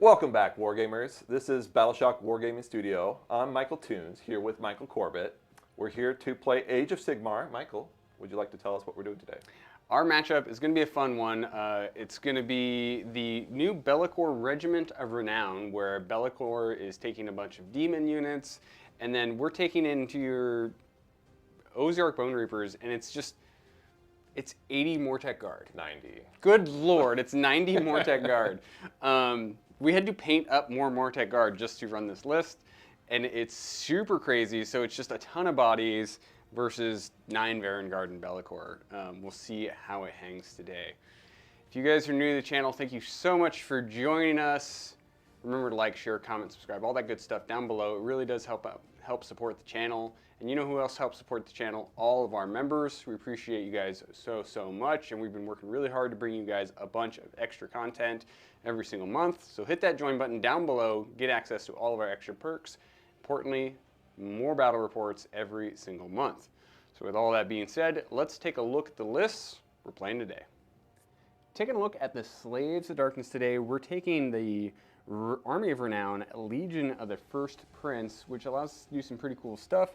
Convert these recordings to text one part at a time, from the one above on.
Welcome back, Wargamers. This is Battleshock Wargaming Studio. I'm Michael Toons, here with Michael Corbett. We're here to play Age of Sigmar. Michael, would you like to tell us what we're doing today? Our matchup is going to be a fun one. It's going to be the new Be'lakor Regiment of Renown, where Be'lakor is taking a bunch of demon units, and then we're taking into your Ossiarch Bonereapers, and it's 80 Mortek Guard. 90. Good lord, it's 90 Mortek Guard. We had to paint up more Mortek Guard just to run this list, and it's super crazy, so it's just a ton of bodies versus 9 Varanguard and Be'lakor. We'll see how it hangs today. If you guys are new to the channel, thank you so much for joining us. Remember to like, share, comment, subscribe, all that good stuff down below. It really does help support the channel. And you know who else helps support the channel? All of our members. We appreciate you guys so much, and we've been working really hard to bring you guys a bunch of extra content every single month. So hit that join button down below, get access to all of our extra perks. Importantly, more battle reports every single month. So with all that being said, let's take a look at the lists we're playing today. Taking a look at the Slaves of Darkness today, we're taking the Army of Renown, Legion of the First Prince, which allows us to do some pretty cool stuff.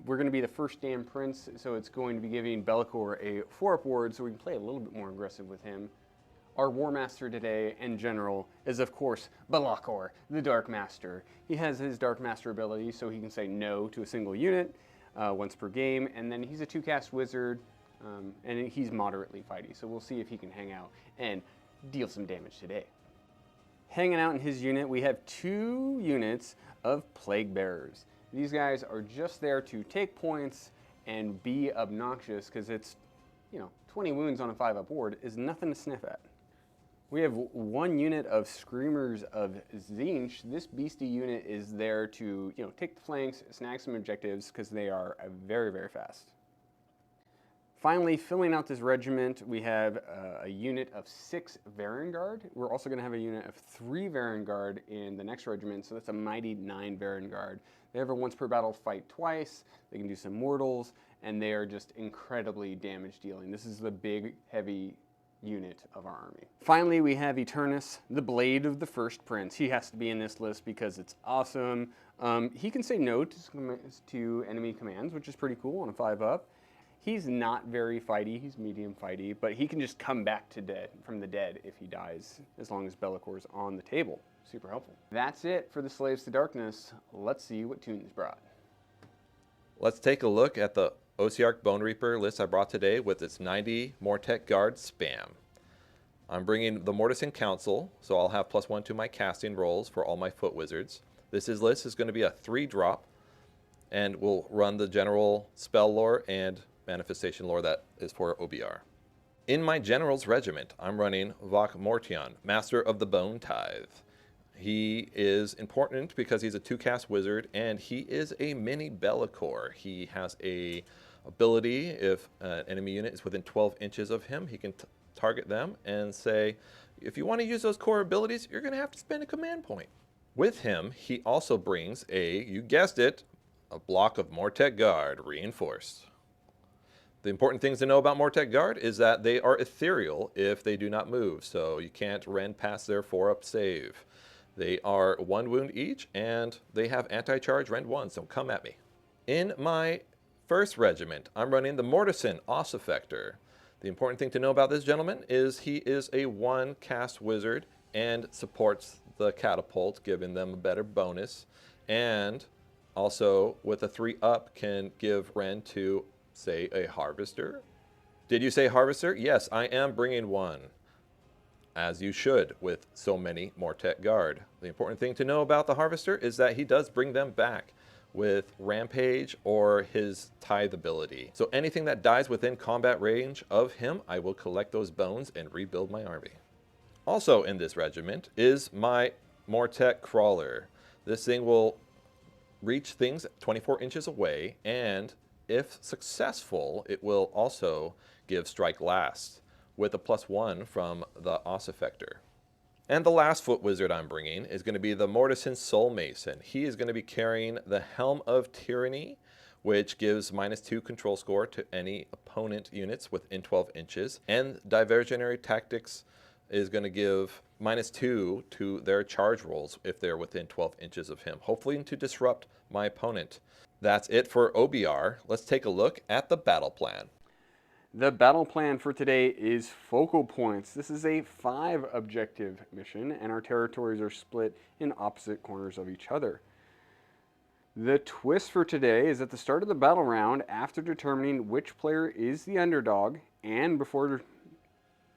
We're going to be the first damn prince, so it's going to be giving Be'lakor a 4-up ward, so we can play a little bit more aggressive with him. Our War Master today, in general, is of course Be'lakor, the Dark Master. He has his Dark Master ability, so he can say no to a single unit once per game, and then he's a 2-cast wizard, and he's moderately fighty, so we'll see if he can hang out and deal some damage today. Hanging out in his unit, we have 2 units of Plaguebearers. These guys are just there to take points and be obnoxious, because it's, 20 wounds on a 5-up ward is nothing to sniff at. We have 1 unit of Screamers of Tzeentch. This beastie unit is there to, take the flanks, snag some objectives, because they are very, very fast. Finally, filling out this regiment, we have a unit of 6 Varanguard. We're also going to have a unit of 3 Varanguard in the next regiment, so that's a mighty 9 Varanguard. They have a once per battle fight twice, they can do some mortals, and they are just incredibly damage dealing. This is the big, heavy unit of our army. Finally, we have Eternus, the Blade of the First Prince. He has to be in this list because it's awesome. He can say no to enemy commands, which is pretty cool on a 5-up. He's not very fighty, he's medium fighty, but he can just come back from the dead if he dies, as long as Be'lakor's on the table. Super helpful. That's it for the Slaves to Darkness. Let's see what Toons brought. Let's take a look at the Ossiarch Bonereaper list I brought today with its 90 Mortek Guard spam. I'm bringing the Mortisan Council, so I'll have +1 to my casting rolls for all my foot wizards. This list is going to be a 3-drop, and we'll run the general spell lore and manifestation lore that is for OBR. In my General's Regiment, I'm running Mortisan, Master of the Bone Tithe. He is important because he's a 2-cast wizard, and he is a mini Be'lakor. He has a ability, if an enemy unit is within 12 inches of him, he can target them and say, if you want to use those core abilities, you're going to have to spend a command point. With him, he also brings you guessed it, a block of Mortek Guard reinforced. The important things to know about Mortek Guard is that they are ethereal if they do not move, so you can't rend past their 4-up save. They are 1 wound each, and they have anti-charge rend 1, so come at me. In my first regiment, I'm running the Mortisan Ossiarch. The important thing to know about this gentleman is he is a 1-cast wizard and supports the catapult, giving them a better bonus, and also with a 3-up can give rend to, say, a Harvester. Did you say Harvester? Yes, I am bringing one, as you should with so many Mortek Guard. The important thing to know about the Harvester is that he does bring them back with Rampage or his Tithe ability. So anything that dies within combat range of him, I will collect those bones and rebuild my army. Also in this regiment is my Mortek Crawler. This thing will reach things 24 inches away, and if successful, it will also give Strike Last with a +1 from the Ossiarch. And the last foot wizard I'm bringing is going to be the Mortisan Soul Mason. He is going to be carrying the Helm of Tyranny, which gives -2 control score to any opponent units within 12 inches, and Diversionary Tactics is going to give -2 to their charge rolls if they're within 12 inches of him, hopefully to disrupt my opponent. That's it for OBR. Let's take a look at the battle plan. The battle plan for today is focal points. This is a 5 objective mission, and our territories are split in opposite corners of each other. The twist for today is at the start of the battle round, after determining which player is the underdog, and before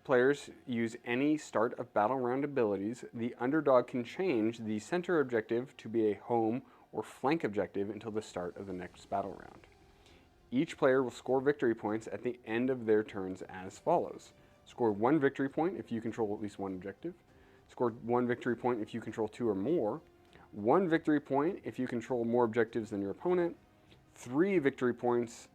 players use any start of battle round abilities, the underdog can change the center objective to be a home or flank objective until the start of the next battle round. Each player will score victory points at the end of their turns as follows. Score 1 victory point if you control at least 1 objective. Score 1 victory point if you control 2 or more. 1 victory point if you control more objectives than your opponent. 3 victory points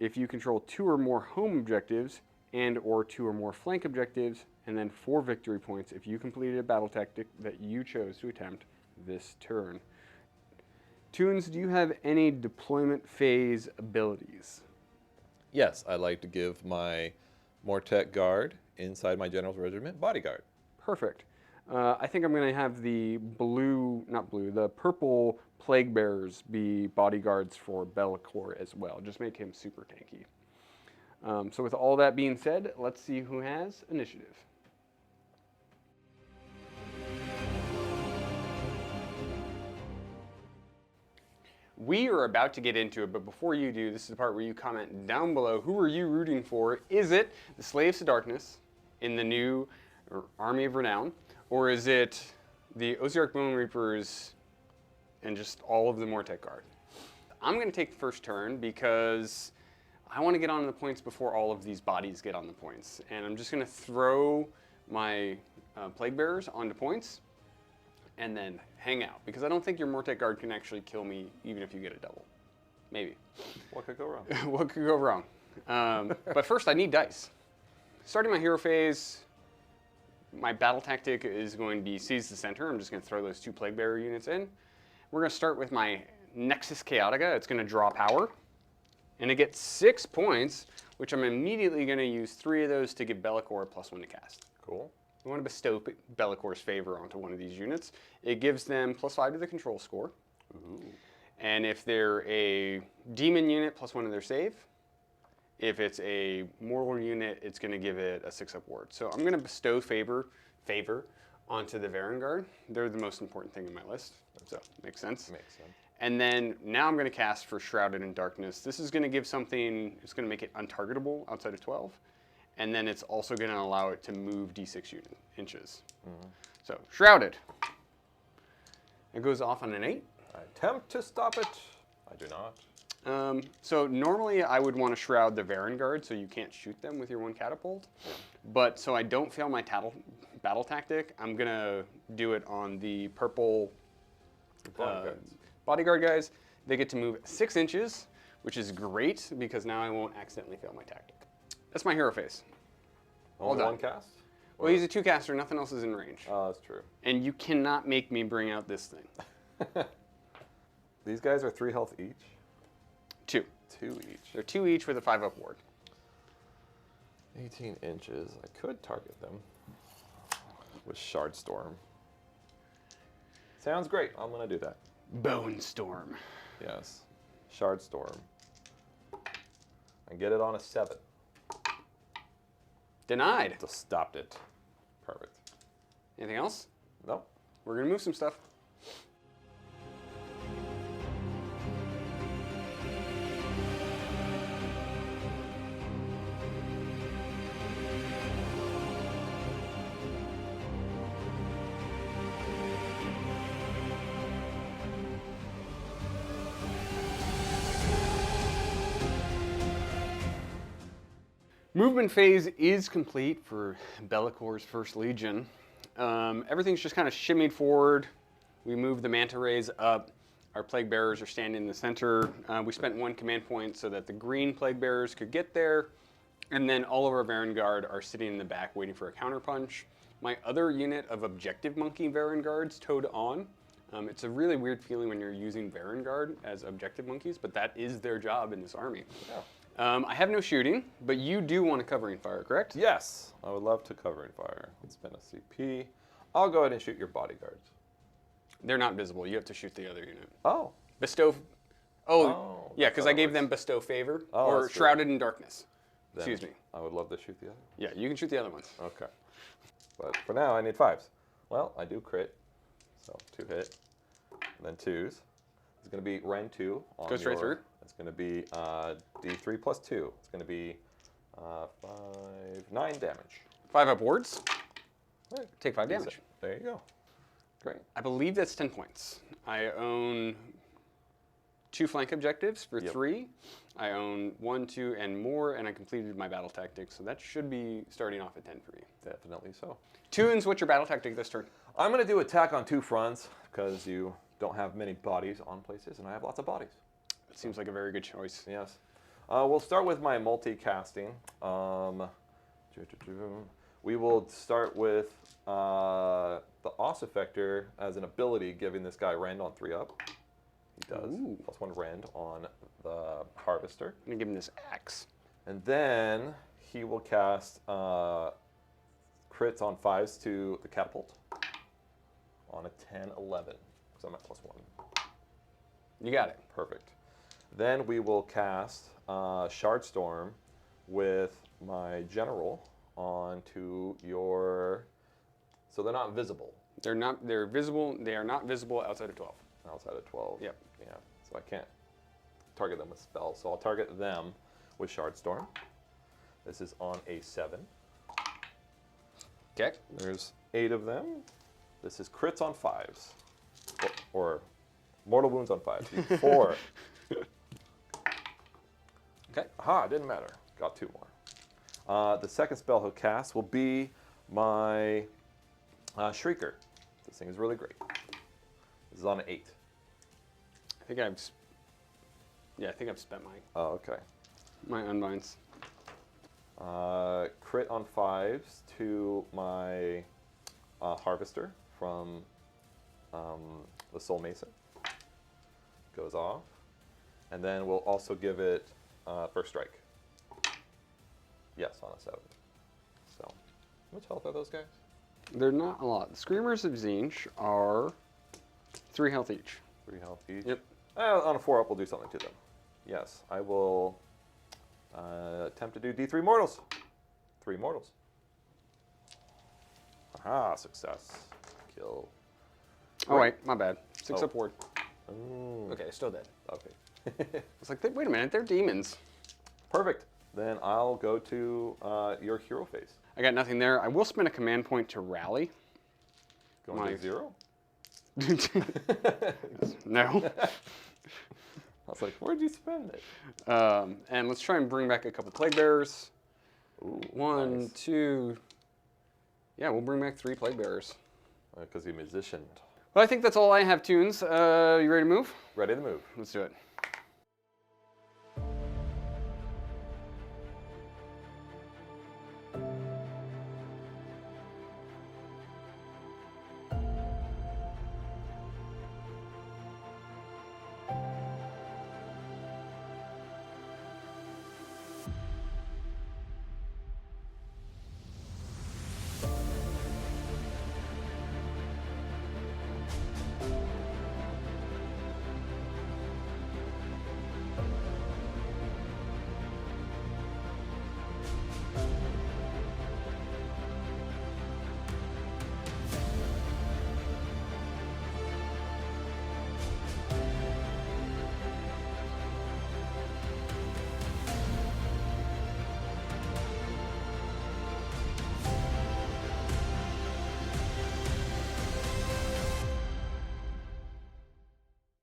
if you control 2 or more home objectives and or 2 or more flank objectives. And then 4 victory points if you completed a battle tactic that you chose to attempt this turn. Toons, do you have any deployment phase abilities? Yes, I'd like to give my Mortek guard inside my general's regiment bodyguard. Perfect. I think I'm going to have the the purple Plaguebearers be bodyguards for Be'lakor as well. Just make him super tanky. So with all that being said, let's see who has initiative. We are about to get into it, but before you do, this is the part where you comment down below, who are you rooting for? Is it the Slaves to Darkness in the new Army of Renown, or is it the Ossiarch Bonereapers and just all of the Mortek Guard? I'm going to take the first turn because I want to get on the points before all of these bodies get on the points. And I'm just going to throw my Plaguebearers onto points and then hang out, because I don't think your Mortek Guard can actually kill me even if you get a double. Maybe. What could go wrong? What could go wrong? But first I need dice. Starting my hero phase, my battle tactic is going to be seize the center. I'm just going to throw those 2 Plaguebearer units in. We're going to start with my Nexus Chaotica. It's going to draw power. And it gets 6 points, which I'm immediately going to use 3 of those to give Be'lakor +1 to cast. Cool. We want to bestow Be'lakor's favor onto one of these units. It gives them +5 to the control score. Ooh. And if they're a demon unit, +1 to their save. If it's a mortal unit, it's going to give it a 6-up ward. So I'm going to bestow favor onto the Varanguard. They're the most important thing in my list. So makes sense. Makes sense. And then now I'm going to cast for Shrouded in Darkness. This is going to give something, it's going to make it untargetable outside of 12. And then it's also going to allow it to move d6 inches. Mm-hmm. So, Shrouded. It goes off on an 8. I attempt to stop it. I do not. So normally I would want to Shroud the Varanguard so you can't shoot them with your 1 catapult. But so I don't fail my battle tactic, I'm going to do it on the purple bodyguard guys. They get to move 6 inches, which is great because now I won't accidentally fail my tactic. That's my hero phase. Only 1 cast? Well, he's a 2-caster. Nothing else is in range. Oh, that's true. And you cannot make me bring out this thing. These guys are 3 health each? 2. 2 each. They're 2 each with a 5-up ward. 18 inches. I could target them with Shard Storm. Sounds great. I'm going to do that. Bone Storm. Yes. Shard Storm. And get it on a 7. Denied. Just stopped it. Perfect. Anything else? Nope. We're going to move some stuff. Movement phase is complete for Be'lakor's First Legion. Everything's just kind of shimmied forward. We moved the manta rays up. Our Plaguebearers are standing in the center. We spent 1 command point so that the green Plaguebearers could get there. And then all of our Varanguard are sitting in the back waiting for a counterpunch. My other unit of Objective Monkey Varanguards towed on. It's a really weird feeling when you're using Varanguard as Objective Monkeys, but that is their job in this army. Yeah. I have no shooting, but you do want a covering fire, correct? Yes, I would love to covering fire. Let's spend a CP. I'll go ahead and shoot your bodyguards. They're not visible. You have to shoot the other unit. Oh. Bestow. Oh, yeah, that's because how I it gave works. them bestow favor Oh, or that's true. shrouded in darkness. Then Excuse me. I would love to shoot the other. Yeah, you can shoot the other ones. Okay. But for now, I need 5s. Well, I do crit. So 2 hit. And then 2s. It's going to be Ren 2. Go straight through. It's going to be D3 plus 2. It's going to be 9 damage. 5 upwards. Right. Take 5 damage. There you go. Great. I believe that's 10 points. I own 2 flank objectives for 3. I own 1, 2, and more, and I completed my battle tactic, so that should be starting off at 10 for me. Definitely so. Tunes, what's your battle tactic this turn? I'm going to do attack on 2 fronts because you don't have many bodies on places, and I have lots of bodies. It seems like a very good choice. Yes. We'll start with my multicasting. We will start with the Os Effector as an ability, giving this guy Rend on 3 up. He does. Ooh. Plus 1 Rend on the Harvester. I'm going to give him this axe. And then he will cast crits on 5s to the Catapult on a 10, 11. Because I'm at plus 1. You got it. Perfect. Then we will cast Shardstorm with my General onto your... So they're not visible. They're visible. They are not visible outside of 12. Outside of 12. Yep. Yeah. So I can't target them with spells. So I'll target them with Shardstorm. This is on a 7. Okay. There's 8 of them. This is crits on 5s. Or mortal wounds on 5s. 4. Okay. Aha, it didn't matter. Got 2 more. The second spell he'll cast will be my Shrieker. This thing is really great. This is on an 8. I think I've spent Oh, okay. my unbinds. Crit on 5s to my Harvester from the Soul Mason. Goes off. And then we'll also give it First Strike. Yes, on a 7. So, how much health are those guys? They're not a lot. The Screamers of Tzeentch are 3 health each. 3 health each? Yep. On a 4 up, we'll do something to them. Yes, I will attempt to do D3 mortals. 3 mortals. Aha, success. Kill. Oh, wait, my bad. 6 Oh. upward. Ooh. Okay, still dead. Okay. It's like, wait a minute, they're demons. Perfect. Then I'll go to your hero phase. I got nothing there. I will spend a command point to rally. Going to 0? No. I was like, where'd you spend it? And let's try and bring back a couple Plaguebearers. Ooh, 1, nice. 2. Yeah, we'll bring back 3 Plaguebearers. Because he musicianed. Well, I think that's all I have, Tunes. You ready to move? Ready to move. Let's do it.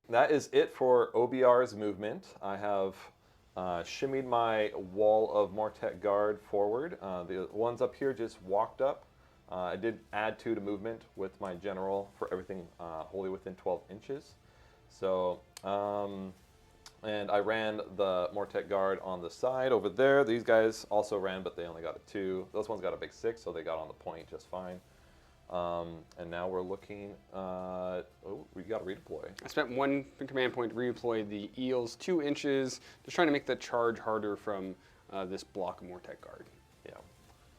That is it for OBR's movement. I have shimmied my wall of Mortek Guard forward. The ones up here just walked up. I did add 2 to movement with my general for everything wholly within 12 inches. So, and I ran the Mortek Guard on the side over there. These guys also ran, but they only got a 2. Those ones got a big 6, so they got on the point just fine. And now we're looking, we got got to redeploy. I spent 1 command point to redeploy the eels 2 inches, just trying to make the charge harder from this block of Mortek Guard. Yeah.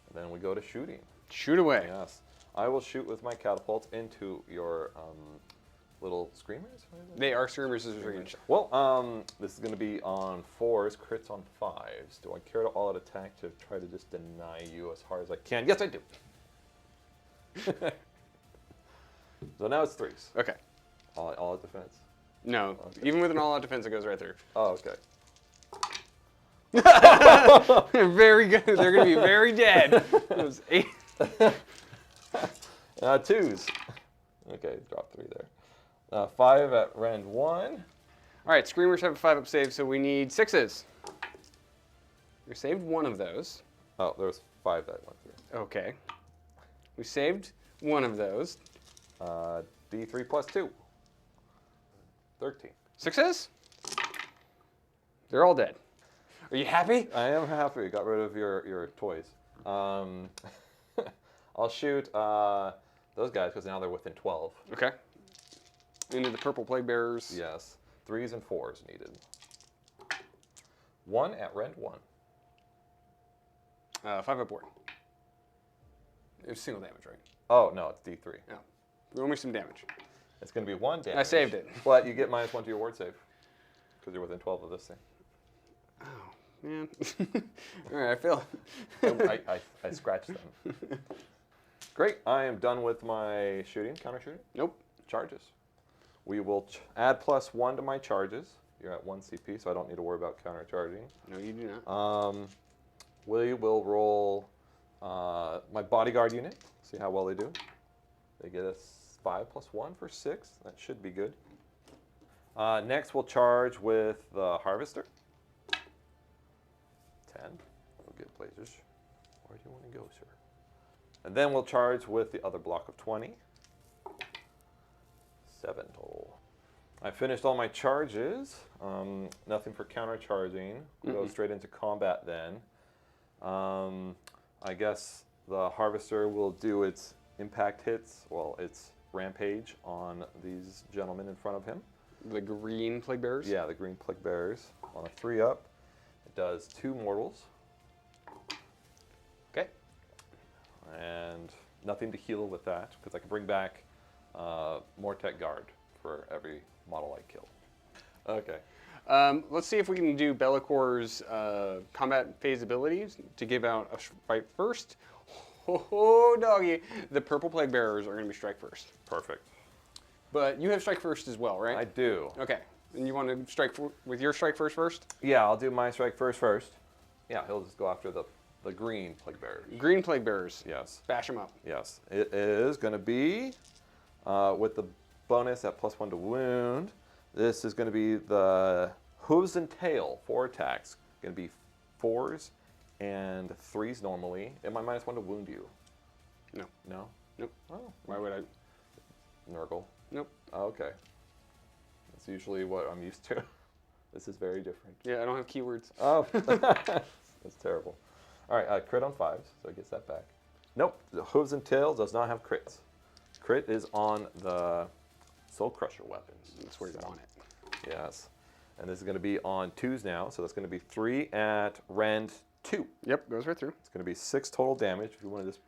And then we go to shooting. Shoot away. Yes. I will shoot with my catapults into your little screamers. They are screamers as range. Well, this is going to be on 4s, crits on 5s. Do I care to all-out attack to try to just deny you as hard as I can? Yes, I do. So now it's 3s. Okay. All-out defense. No, Okay. even with an all-out defense, it goes right through. Oh, okay. Very good. They're going to be very dead. It was 8. 2s. Okay, drop 3 there. 5 at rend 1. All right, screamers have a 5-up save, so we need 6s. We saved 1 of those. Oh, there was 5 that went through. Okay. We saved 1 of those. D3 plus 2. 13. 6s? They're all dead. Are you happy? I am happy. Got rid of your toys. I'll shoot those guys because now they're within 12. Okay. Into the purple Plaguebearers. Yes. 3s and 4s needed. 1 at rend 1. 5-up board. It was single damage, right? Oh, no, it's D3. No. Roll me some damage. It's going to be 1 damage. I saved it. But you get -1 to your ward save because you're within 12 of this thing. Oh, man. All right, I feel I scratched them. Great. I am done with my shooting, counter shooting. Nope. Charges. We will add +1 to my charges. You're at 1 CP, so I don't need to worry about counter charging. No, you do not. We will roll my bodyguard unit. See how well they do. They get a 5 + 1 for 6. That should be good. Next, we'll charge with the harvester. 10. Oh, good blazers. Where do you want to go, sir? And then we'll charge with the other block of 20. 7 total. I finished all my charges. Nothing for counter charging. We'll go straight into combat then. I guess the harvester will do its impact hits, well, its rampage on these gentlemen in front of him. The green Plaguebearers? Yeah, the green Plaguebearers. On a 3-up, it does 2 mortals. Okay. And nothing to heal with that, because I can bring back Mortek Guard for every model I kill. Okay. Let's see if we can do Bellacor's combat phase abilities to give out a fight first. Oh, doggy. The purple Plaguebearers are going to be strike first. Perfect. But you have strike first as well, right? I do. Okay. And you want to strike with your strike first? Yeah, I'll do my strike first. Yeah, he'll just go after the green Plaguebearers. Green Plaguebearers. Yes. Bash them up. Yes. It is going to be with the bonus at +1 to wound. This is going to be the hooves and tail, 4 attacks. Going to be 4s and 3s normally. Am I -1 to wound you? No. No? Nope. Oh. Why would I? Nurgle. Nope. Oh, okay. That's usually what I'm used to. This is very different. Yeah, I don't have keywords. Oh. That's terrible. All right, crit on 5s, so it gets that back. Nope, the hooves and tails does not have crits. Crit is on the Soul Crusher weapons. That's where you want it. Yes. And this is going to be on 2s now, so that's going to be 3 at rend 2. Yep, goes right through. It's going to be 6 total damage. If you want to just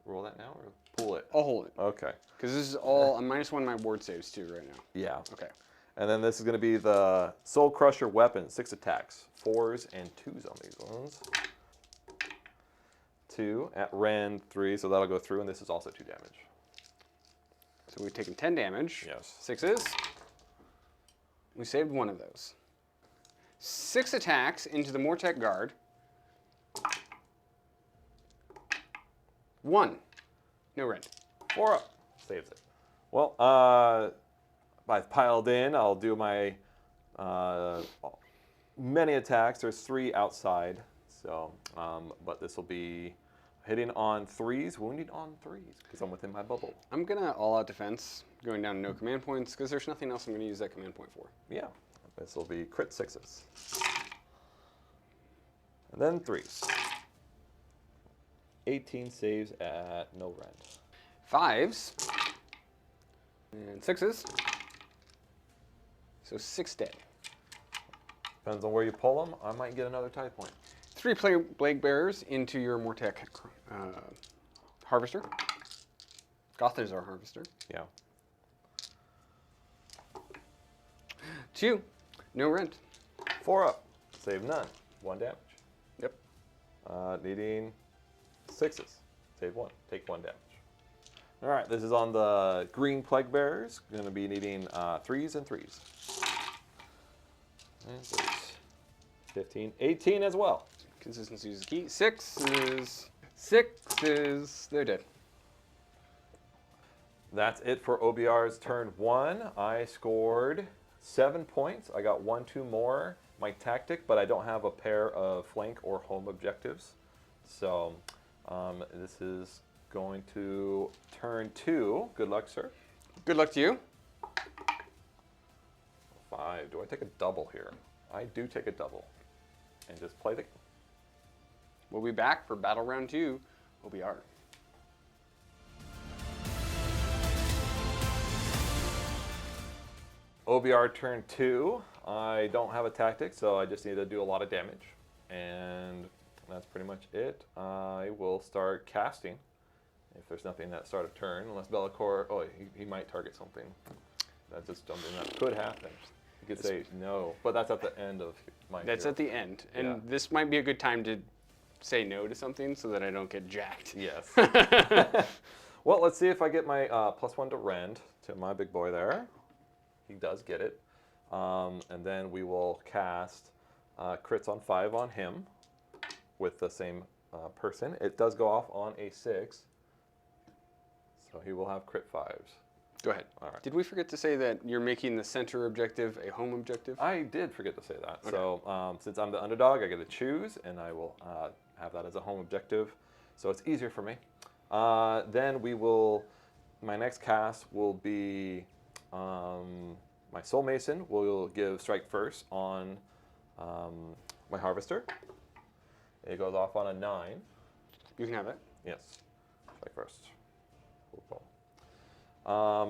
roll that now or pull it. I'll hold it. Okay. Because this is all, I'm -1 my ward saves too right now. Yeah. Okay. And then this is going to be the Soul Crusher weapon, 6 attacks. 4s and 2s on these ones. 2 at rend 3, so that'll go through, and this is also 2 damage. So we've taken 10 damage. Yes. 6s. We saved 1 of those. 6 attacks into the Mortek Guard. 1. No rend. 4 up. Saves it. Well, I've piled in. I'll do my many attacks. There's 3 outside, so but this will be hitting on 3s, wounding on 3s, because I'm within my bubble. I'm going to all-out defense, going down to no command points, because there's nothing else I'm going to use that command point for. Yeah. This will be crit 6s. And then 3s. 18 saves at no rend. 5s. And 6s. So 6 dead. Depends on where you pull them. I might get another tie point. 3 Plaguebearers into your Mortek Harvester. Gothazar Harvester. Yeah. 2, no rent. 4 up. Save none. 1 damage. Yep. Needing 6s. Save 1. Take 1 damage. All right, this is on the green Plaguebearers. Going to be needing 3s and 3s. And so it's 15, 18 as well. Consistency is key. 6s. They're dead. That's it for OBR's turn 1. I scored 7 points. I got 1, 2 more. My tactic, but I don't have a pair of flank or home objectives. So this is going to turn 2. Good luck, sir. Good luck to you. 5. Do I take a double here? I do take a double. And just play the... We'll be back for Battle Round 2, OBR. OBR turn 2. I don't have a tactic, so I just need to do a lot of damage. And that's pretty much it. I will start casting. If there's nothing that start of turn, unless Bellicor, oh, he might target something. That's just something that could happen. You could say no, but that's at the end of my That's hero. at the end. And Yeah. this might be a good time to say no to something so that I don't get jacked. Yes. Well, let's see if I get my +1 to rend to my big boy there. He does get it. And then we will cast crits on 5 on him with the same person. It does go off on a 6. So he will have crit 5s. Go ahead. All right. Did we forget to say that you're making the center objective a home objective? I did forget to say that. Okay. So since I'm the underdog, I get to choose, and I will have that as a home objective. So it's easier for me. Then we will, my next cast will be my Soul Mason will give strike first on my Harvester. It goes off on a 9. You can have it. Yes, strike first. Cool.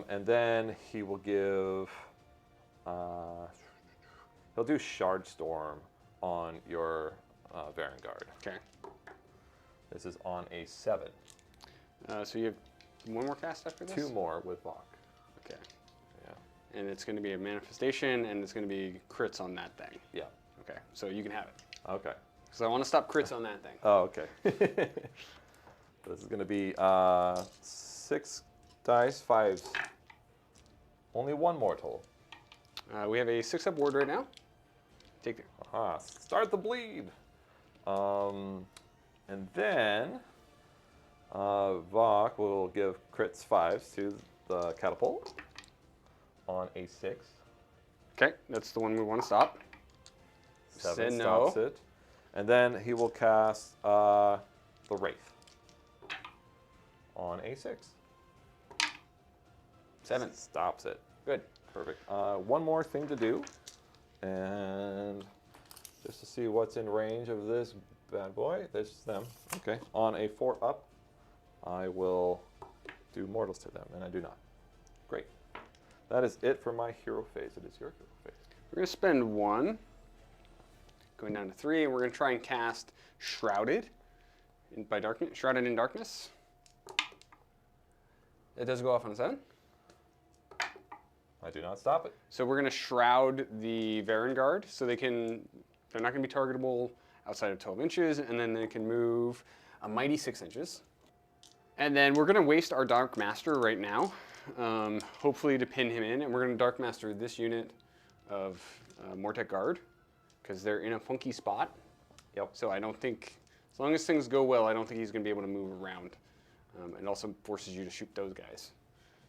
And then he will give, he'll do Shard Storm on your Varanguard. Okay. This is on a 7. So you have 1 more cast after this? 2 more with Vok. Okay. Yeah. And it's going to be a manifestation, and it's going to be crits on that thing. Yeah. Okay. So you can have it. Okay. Because I want to stop crits on that thing. Oh, okay. This is going to be 6 dice, 5s. Only 1 mortal. We have a 6-up ward right now. Take it. Aha, start the bleed. And then Vok will give crits 5s to the catapult on a 6. Okay, that's the one we want to stop. 7 Said stops no. it. And then he will cast the Wraith on a 6. 7. Stops it. Good. Perfect. One more thing to do. And just to see what's in range of this bad boy. This is them. Okay. On a 4 up, I will do mortals to them, and I do not. Great. That is it for my hero phase. It is your hero phase. We're going to spend 1. Going down to 3, and we're going to try and cast Shrouded by darkness. Shrouded in Darkness. It does go off on a 7. I do not stop it. So we're going to shroud the Varanguard, so they're not going to be targetable outside of 12 inches, and then they can move a mighty 6 inches. And then we're going to waste our Dark Master right now, hopefully to pin him in, and we're going to Dark Master this unit of Mortek Guard, because they're in a funky spot. Yep. So I don't think, as long as things go well, I don't think he's going to be able to move around. And also forces you to shoot those guys.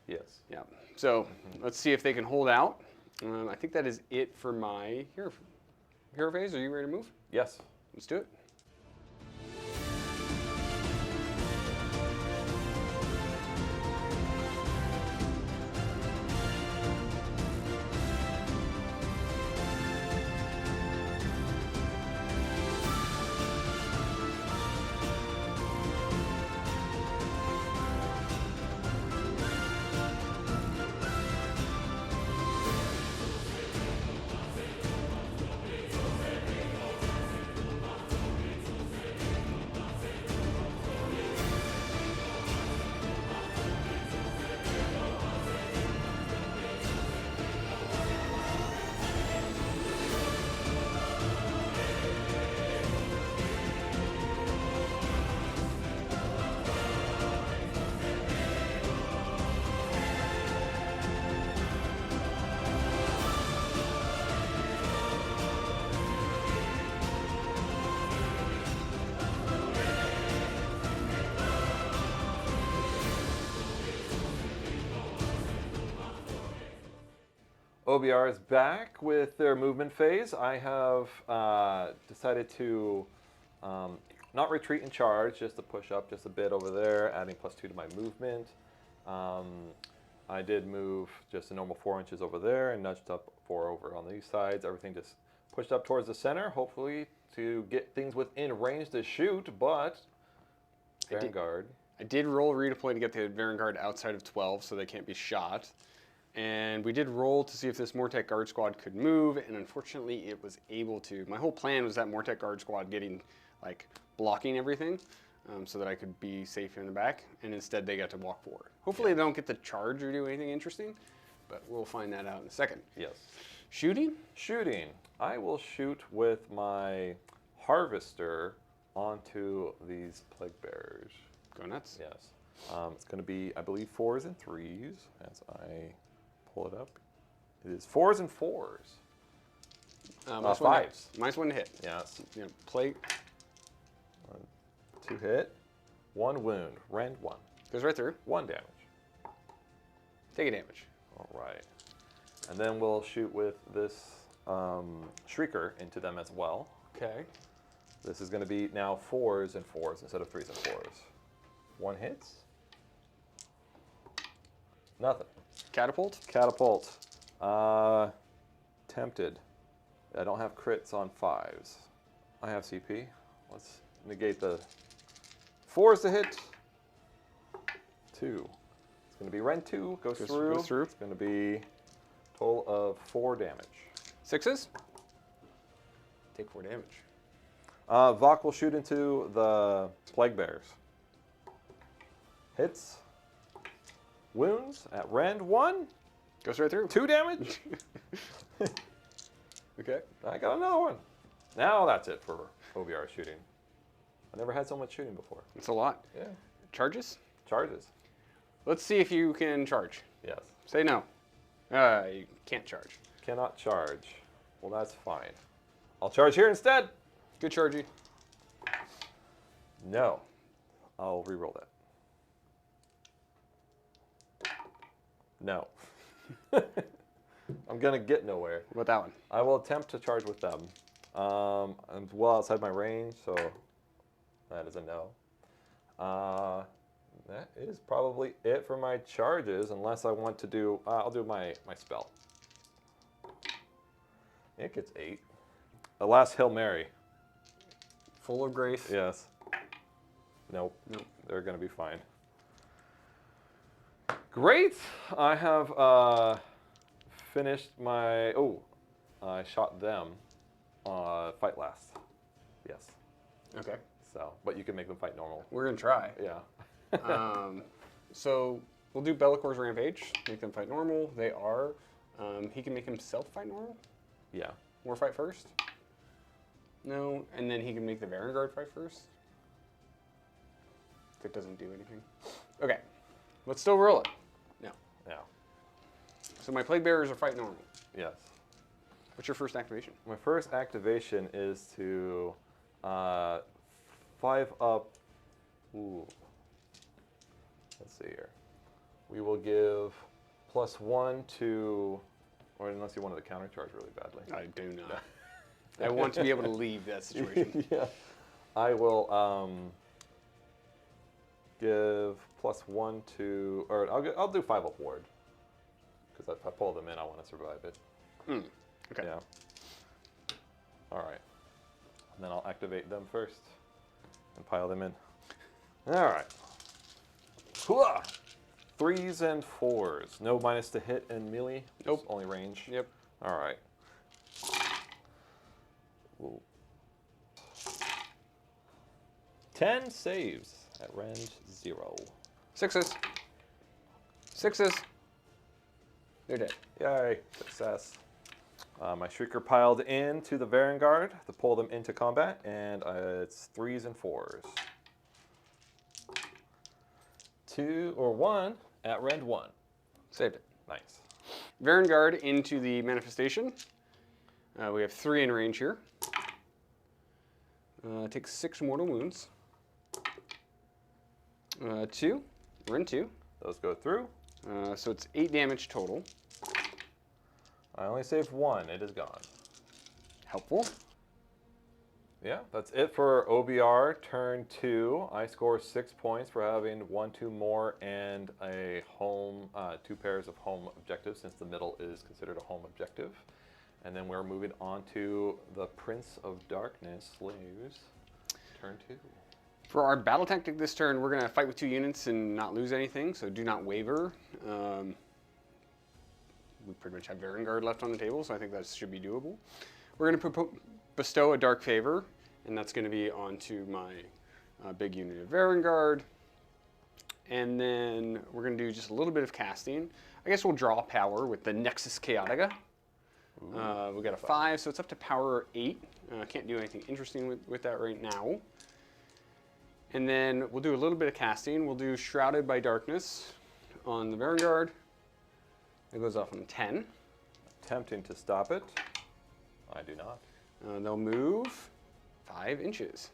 Yes. Yeah. So let's see if they can hold out. I think that is it for my hero phase. Are you ready to move? Yes. Let's do it. OBR is back with their movement phase. I have decided to not retreat and charge, just to push up just a bit over there, adding +2 to my movement. I did move just a normal 4 inches over there and nudged up 4 over on these sides. Everything just pushed up towards the center, hopefully to get things within range to shoot, but Varanguard. I did roll a redeploy to get the Varanguard outside of 12 so they can't be shot. And we did roll to see if this Mortek Guard Squad could move, and unfortunately it was able to. My whole plan was that Mortek Guard Squad getting, like, blocking everything so that I could be safe in the back, and instead they got to walk forward. Hopefully they don't get to charge or do anything interesting, but we'll find that out in a second. Yes. Shooting? Shooting. I will shoot with my Harvester onto these Plaguebearers. Go nuts. Yes. It's going to be, I believe, 4s and 3s as I pull it up. It is 4s and 4s. Minus 5s. Minus 1 to hit. Yes. Yeah, play. 2 hit. 1 wound. Rend 1. Goes right through. 1 damage. Take a damage. All right. And then we'll shoot with this Shrieker into them as well. Okay. This is going to be now 4s and 4s instead of 3s and 4s. 1 hits. Nothing. Catapult? Catapult. Tempted. I don't have crits on 5s. I have CP. Let's negate the 4s to hit. 2. It's going to be Rend 2. Goes through. Goes through. It's going to be total of 4 damage. 6s? Take 4 damage. Vok will shoot into the Plaguebearers. Hits. Wounds at Rend 1. Goes right through. 2 damage. Okay. I got another one. Now that's it for OBR shooting. I never had so much shooting before. It's a lot. Yeah. Charges? Charges. Let's see if you can charge. Yes. Say no. You can't charge. Cannot charge. Well, that's fine. I'll charge here instead. Good chargey. No. I'll re-roll that. No. I'm going to get nowhere. With that one. I will attempt to charge with them. I'm well outside my range, so that is a no. That is probably it for my charges, unless I want to do, I'll do my spell. It gets 8. The last Hail Mary. Full of grace. Yes. Nope. They're going to be fine. Great. I have finished my, I shot them fight last. Yes. Okay. So, but you can make them fight normal. We're going to try. Yeah. So we'll do Bellacor's Rampage. Make them fight normal. They are. He can make himself fight normal? Yeah. Or fight first? No. And then he can make the Varanguard fight first? That doesn't do anything. Okay. Let's still roll it. No. Yeah. So my Plaguebearers are fight normal. Yes. What's your first activation? My first activation is to 5 up. Ooh. Let's see here. We will give +1 to, or unless you wanted to counter charge really badly. I do not. I want to be able to leave that situation. Yeah. I will give +1 to, or I'll do 5 up ward. Because if I pull them in, I want to survive it. Okay. Yeah. All right. And then I'll activate them first and pile them in. All right. Hooah! 3s and 4s. No minus to hit and melee. Nope. Just only range. Yep. All right. Ooh. 10 saves at range 0. 6s. 6s. They're dead. Yay! Success. My Shrieker piled into the Varanguard to pull them into combat, and it's 3s and 4s. 2 or 1 at Rend 1. Saved it. Nice. Varanguard into the manifestation. We have 3 in range here. Takes 6 mortal wounds. 2. Rend 2. Those go through. So it's 8 damage total. I only saved one. It is gone. Helpful. Yeah, that's it for OBR turn 2. I score 6 points for having 1/2 more and a home, 2 pairs of home objectives, since the middle is considered a home objective. And then we're moving on to the Prince of Darkness slaves. Turn 2. For our battle tactic this turn, we're going to fight with 2 units and not lose anything, so do not waver. We pretty much have Varanguard left on the table, so I think that should be doable. We're going to bestow a Dark Favor, and that's going to be onto my big unit of Varanguard. And then we're going to do just a little bit of casting. I guess we'll draw power with the Nexus Chaotica. We got a 5, so it's up to power 8. Can't do anything interesting with that right now. And then we'll do a little bit of casting. We'll do Shrouded by Darkness on the Varanguard. It goes off on 10. Attempting to stop it. I do not. They'll move 5 inches.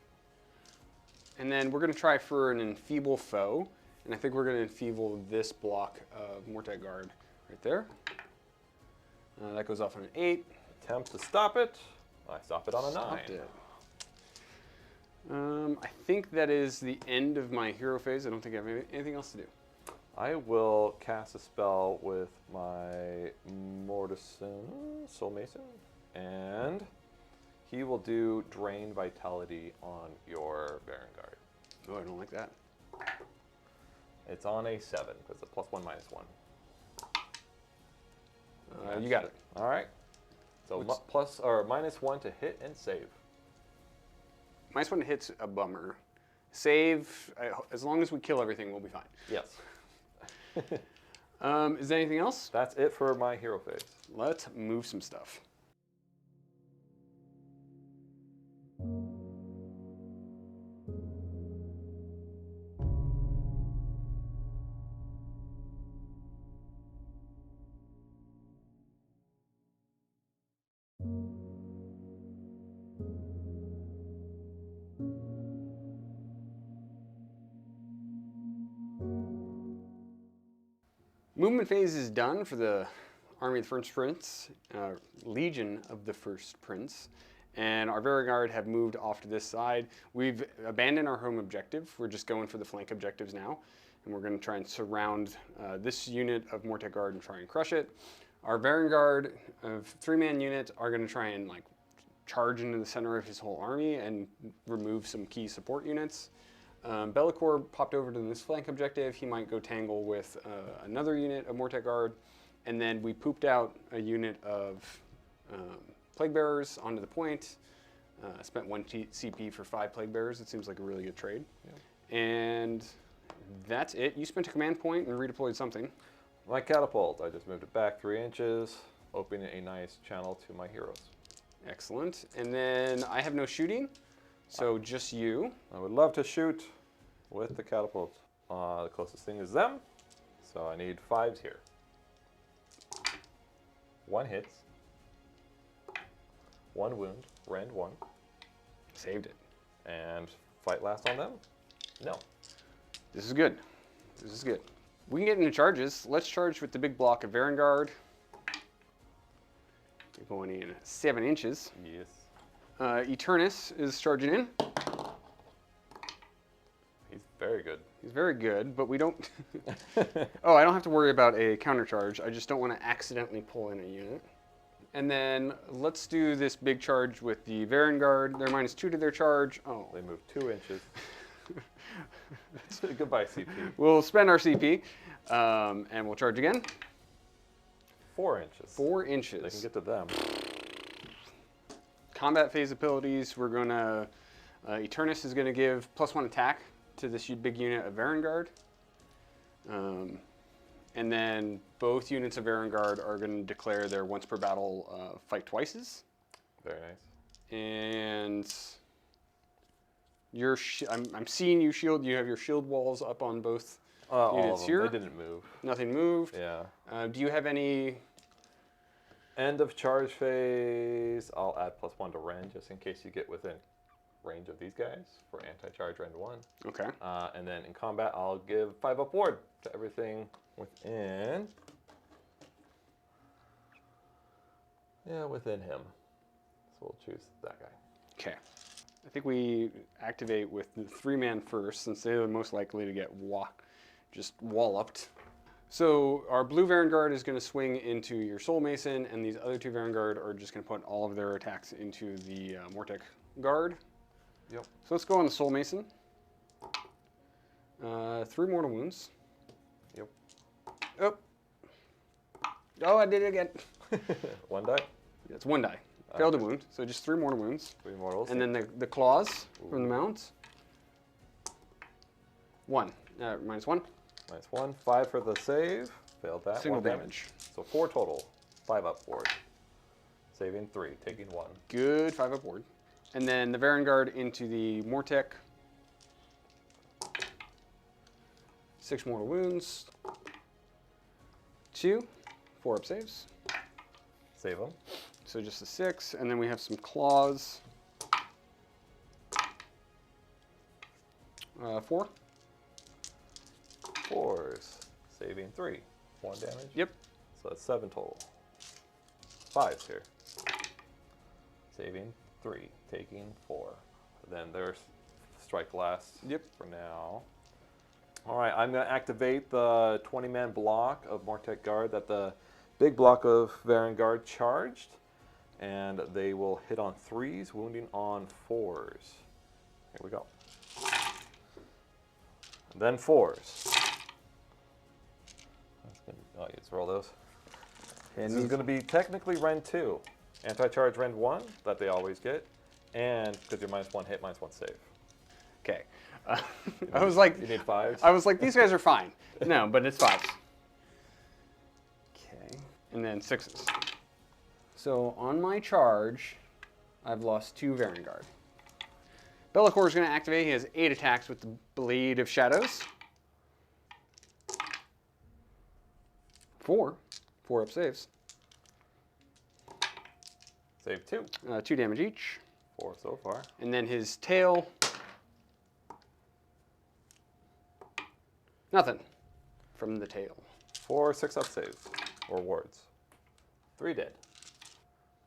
And then we're going to try for an Enfeeble Foe. And I think we're going to enfeeble this block of Mortek Guard right there. That goes off on an 8. Attempt to stop it. I stop it on a 9. Stopped it. I think that is the end of my hero phase. I don't think I have anything else to do. I will cast a spell with my Mortisan, Soul Mason, and he will do Drain Vitality on your Varanguard. Oh, I don't like that. It's on a 7, because it's a +1, -1. You got it. All right. So plus or -1 to hit and save. -1 hits a bummer. Save, as long as we kill everything, we'll be fine. Yes. Is there anything else? That's it for my hero phase. Let's move some stuff. Movement phase is done for the Army of the First Prince, Legion of the First Prince, and our Varanguard have moved off to this side. We've abandoned our home objective. We're just going for the flank objectives now, and we're going to try and surround this unit of Mortek Guard and try and crush it. Our Varanguard of 3-man unit are going to try and like charge into the center of his whole army and remove some key support units. Be'lakor popped over to this flank objective. He might go tangle with another unit of Mortek Guard. And then we pooped out a unit of Plaguebearers onto the point. Spent 1 CP for 5 Plaguebearers. It seems like a really good trade. Yeah. And that's it. You spent a command point and redeployed something. My catapult, I just moved it back 3 inches, opening a nice channel to my heroes. Excellent. And then I have no shooting. So just you. I would love to shoot with the catapult. The closest thing is them, so I need 5s here. 1 hits, 1 wound, rend 1. Saved it. And fight last on them? No. This is good. This is good. We can get into charges. Let's charge with the big block of Varanguard. You're going in 7 inches. Yes. Eternus is charging in. He's very good. He's very good, but we don't... Oh, I don't have to worry about a counter charge. I just don't want to accidentally pull in a unit. And then let's do this big charge with the Varanguard. They're -2 to their charge. Oh. They move 2 inches. Goodbye, CP. We'll spend our CP, and we'll charge again. 4 inches. 4 inches. They can get to them. Combat phase abilities, we're going to... Eternus is going to give +1 attack to this big unit of Varanguard. And then both units of Varanguard are going to declare their once per battle fight twices. Very nice. And your I'm seeing you shield. You have your shield walls up on both units here. They didn't move. Nothing moved. Yeah. Do you have any? End of charge phase. I'll add +1 to rend just in case you get within range of these guys for anti-charge rend 1. Okay. And then in combat, I'll give 5 upward to everything within Yeah, within him. So we'll choose that guy. Okay. I think we activate with the 3-man first, since they're most likely to get just walloped. So our blue Varanguard is going to swing into your Soul Mason, and these other 2 Varanguard are just going to put all of their attacks into the Mortek guard. Yep. So let's go on the Soul Mason. 3 mortal wounds. Yep. Oh, I did it again. 1 die. That's 1 die. Failed a wound, so just 3 mortal wounds. 3 mortals. And then the claws from the mount. 1. -1. -1. 5 for the save. Failed that. Single 1 damage. So 4 total. 5 upward. Saving 3, taking 1. Good, 5 upward. And then the Varanguard into the Mortek. 6 mortal wounds. 2. 4 up saves. Save them. So just a 6, and then we have some claws. 4. 4s. Saving 3. 1 damage. Yep. So that's 7 total. 5s here. Saving 3. Taking 4. Then there's strike last for now. All right, I'm going to activate the 20-man block of Mortek Guard that the big block of Varanguard charged. And they will hit on 3s, wounding on 4s. Here we go. And then 4s. Oh, let's roll those. And this is going to be technically Rend 2. Anti-charge Rend 1 that they always get. And because you're -1 hit, -1 save. Okay. I was like, you need 5s? I was like, these guys are fine. No, but it's 5s. Okay. And then 6s. So on my charge, I've lost 2 Varanguard. Be'lakor is going to activate. He has 8 attacks with the Blade of Shadows. 4 up saves. Save 2. 2 damage each. 4 so far. And then his tail. Nothing from the tail. 4 6-up saves, or wards. 3 dead.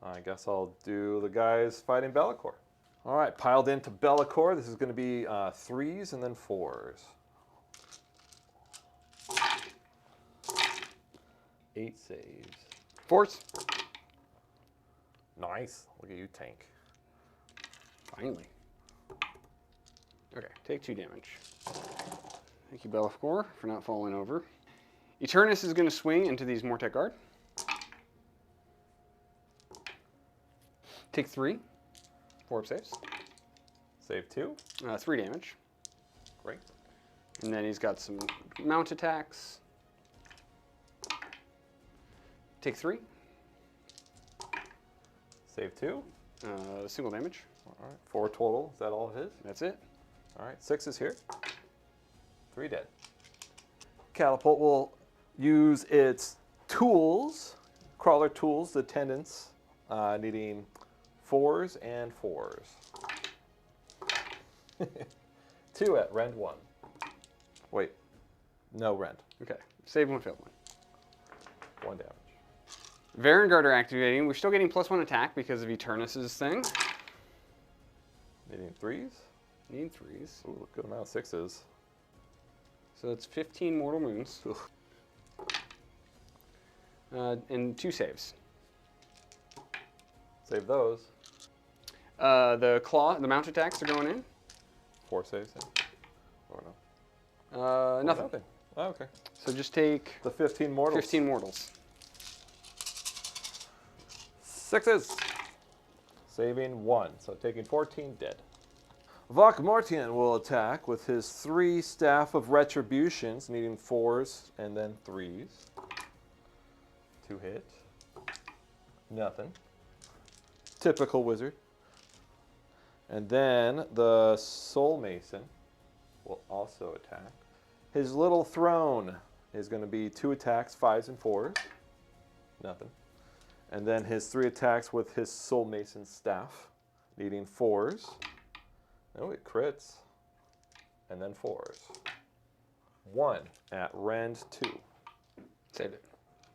I guess I'll do the guys fighting Be'lakor. All right, piled into Be'lakor. This is going to be 3s and then 4s. 8 saves. 4s. Nice. Look at you, tank. Finally. Okay, take 2 damage. Thank you, Be'lakor, for not falling over. Eternus is going to swing into these Mortek Guard. Take 3. 4 up saves. Save 2. 3 damage. Great. And then he's got some mount attacks. Take 3. Save 2. Single damage. All right, 4 total. Is that all of his? That's it. All right, 6 is here. 3 dead. Catapult will use its tools, crawler tools, the tendons, needing 4s and 4s. 2 at Rend 1. Wait, no Rend. Okay, save 1, failed 1. 1 damage. Varanguard are activating. We're still getting +1 attack because of Eternus's thing. Needing 3s? Need 3s. Ooh, good amount of 6s. So it's 15 mortal wounds. And 2 saves. Save those. The mount attacks are going in. 4 saves in. Or no? Nothing. Nothing. Oh, okay. So just take The 15 mortals. 15 mortals. 6s. Saving 1, so taking 14 dead. Mortisan will attack with his 3 Staff of Retributions, needing 4s and then 3s. 2 hit. Nothing. Typical wizard. And then the Soul Mason will also attack. His little throne is going to be 2 attacks, 5s and 4s. Nothing. And then his 3 attacks with his Soul Mason staff, needing 4s. Oh, it crits. And then 4s. 1 at Rend 2. Save it.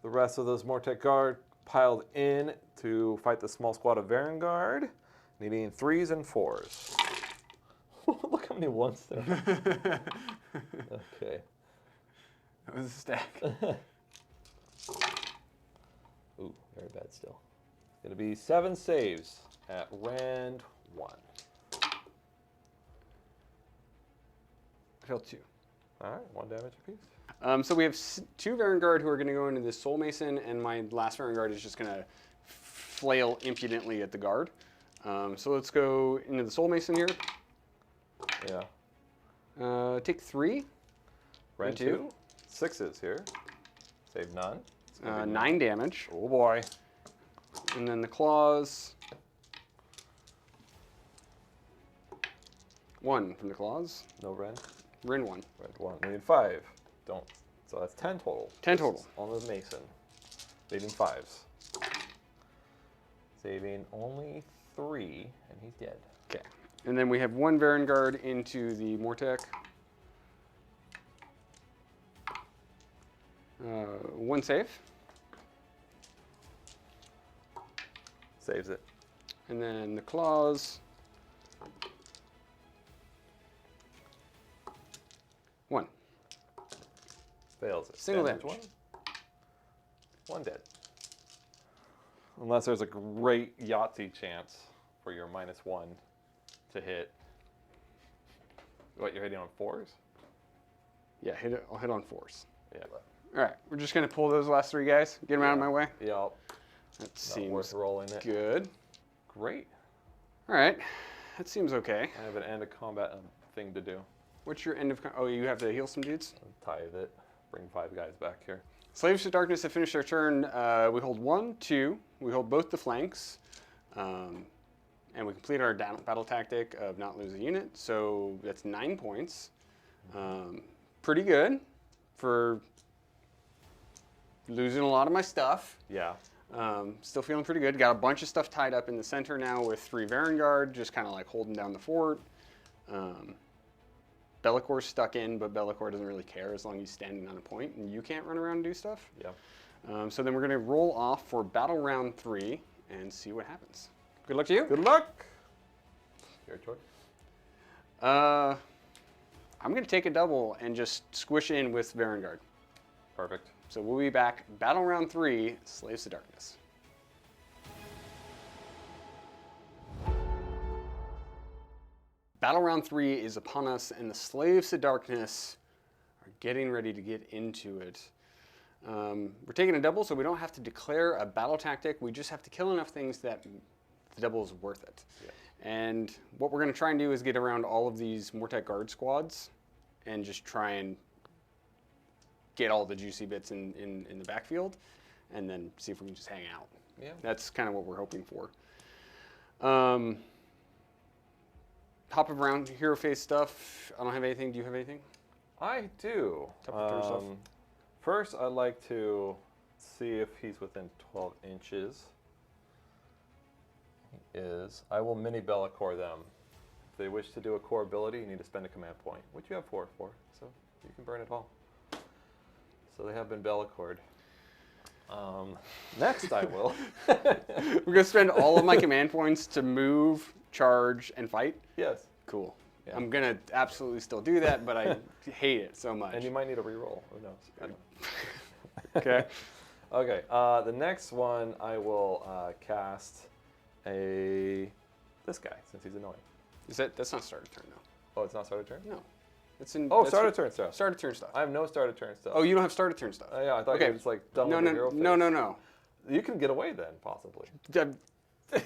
The rest of those Mortek Guard piled in to fight the small squad of Varanguard, needing 3s and 4s. Look how many 1s there are. Okay. That was a stack. Ooh, very bad still. Gonna be 7 saves at Rand 1. I failed 2. All right, 1 damage apiece. So we have 2 Varanguard who are going to go into this Soul Mason, and my last Varanguard is just going to flail impudently at the guard. So let's go into the Soul Mason here. Yeah. Take 3. Rend 2. 6s here. Save none. 9 damage. Oh boy. And then the claws. 1 from the claws. No rend. Rend 1. Rend 1. We need 5. Don't. So that's 10 total. 10 total. On the Mason. Saving 5s. Saving only 3, and he's dead. Okay. And then we have 1 Varanguard into the Mortek. 1 save. Saves it. And then the claws. 1. Fails it. Single damage. 1 dead. Unless there's a great Yahtzee chance for your -1 to hit. What, you're hitting on 4s? Yeah, I'll hit on 4s. Yeah. All right, we're just going to pull those last 3 guys. Get them out of my way. Yep. That Not seems worth rolling it. good. Great. All right, that seems okay. I have an end of combat thing to do. What's your end of... Oh, you have to heal some dudes? Tithe it. Bring 5 guys back here. Slaves to Darkness have finished their turn. We hold 1, 2. We hold both the flanks. And we complete our battle tactic of not lose a unit. So that's 9 points. Pretty good for losing a lot of my stuff. Yeah. Still feeling pretty good. Got a bunch of stuff tied up in the center now with 3 Varanguard, just kind of like holding down the fort. Bellacor's stuck in, but Be'lakor doesn't really care as long as he's standing on a point and you can't run around and do stuff. Yeah. So then we're going to roll off for battle round 3 and see what happens. Good luck to you. Good luck. Your choice. I'm going to take a double and just squish in with Varanguard. Perfect. So we'll be back. Battle round 3, Slaves to Darkness. Battle round 3 is upon us, and the Slaves to Darkness are getting ready to get into it. We're taking a double, so we don't have to declare a battle tactic. We just have to kill enough things that the double is worth it. Yeah. And what we're going to try and do is get around all of these Mortek guard squads and just try and get all the juicy bits in the backfield and then see if we can just hang out. Yeah. That's kind of what we're hoping for. Top of round hero phase stuff. I don't have anything. Do you have anything? I do. Top of turn stuff. First, I'd like to see if he's within 12 inches. He is. I will mini Be'lakor them. If they wish to do a core ability, you need to spend a command point, which you have 4 for, so you can burn it all. So they have been Be'lakored. Next, I will. We're going to spend all of my command points to move, charge, and fight? Yes. Cool. Yeah. I'm going to absolutely still do that, but I hate it so much. And you might need a reroll. Who knows? I don't. Okay. Okay. The next one, I will cast this guy, since he's annoying. That's not start of turn, though. Oh, it's not start of turn? No. It's in. Oh, start of turn stuff. Start of turn stuff. I have no start of turn stuff. Oh, you don't have start of turn stuff. Yeah, I thought Okay. you was like done No, with the hero phase. no. You can get away then, possibly.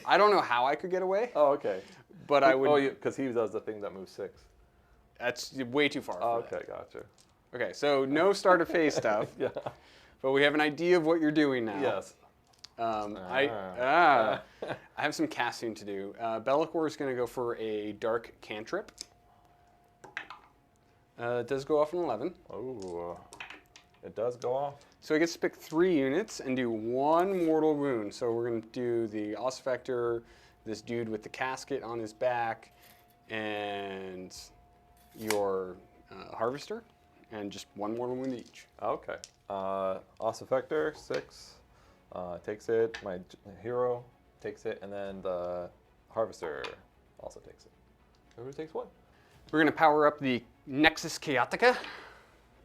I don't know how I could get away, Oh, okay. but I would. Oh, because he does the thing that moves 6. That's way too far. Oh, for okay, gotcha. that. Okay, so no start of phase stuff, Yeah. but we have an idea of what you're doing now. Yes. I have some casting to do. Be'lakor is going to go for a dark cantrip. It does go off an 11. Oh, it does go off. So he gets to pick 3 units and do 1 mortal wound. So we're going to do the Ossifactor, this dude with the casket on his back, and your Harvester, and just 1 mortal wound each. Okay. Ossifactor, 6. Takes it. My hero takes it, and then the harvester also takes it. Everybody takes 1. We're going to power up the Nexus Chaotica.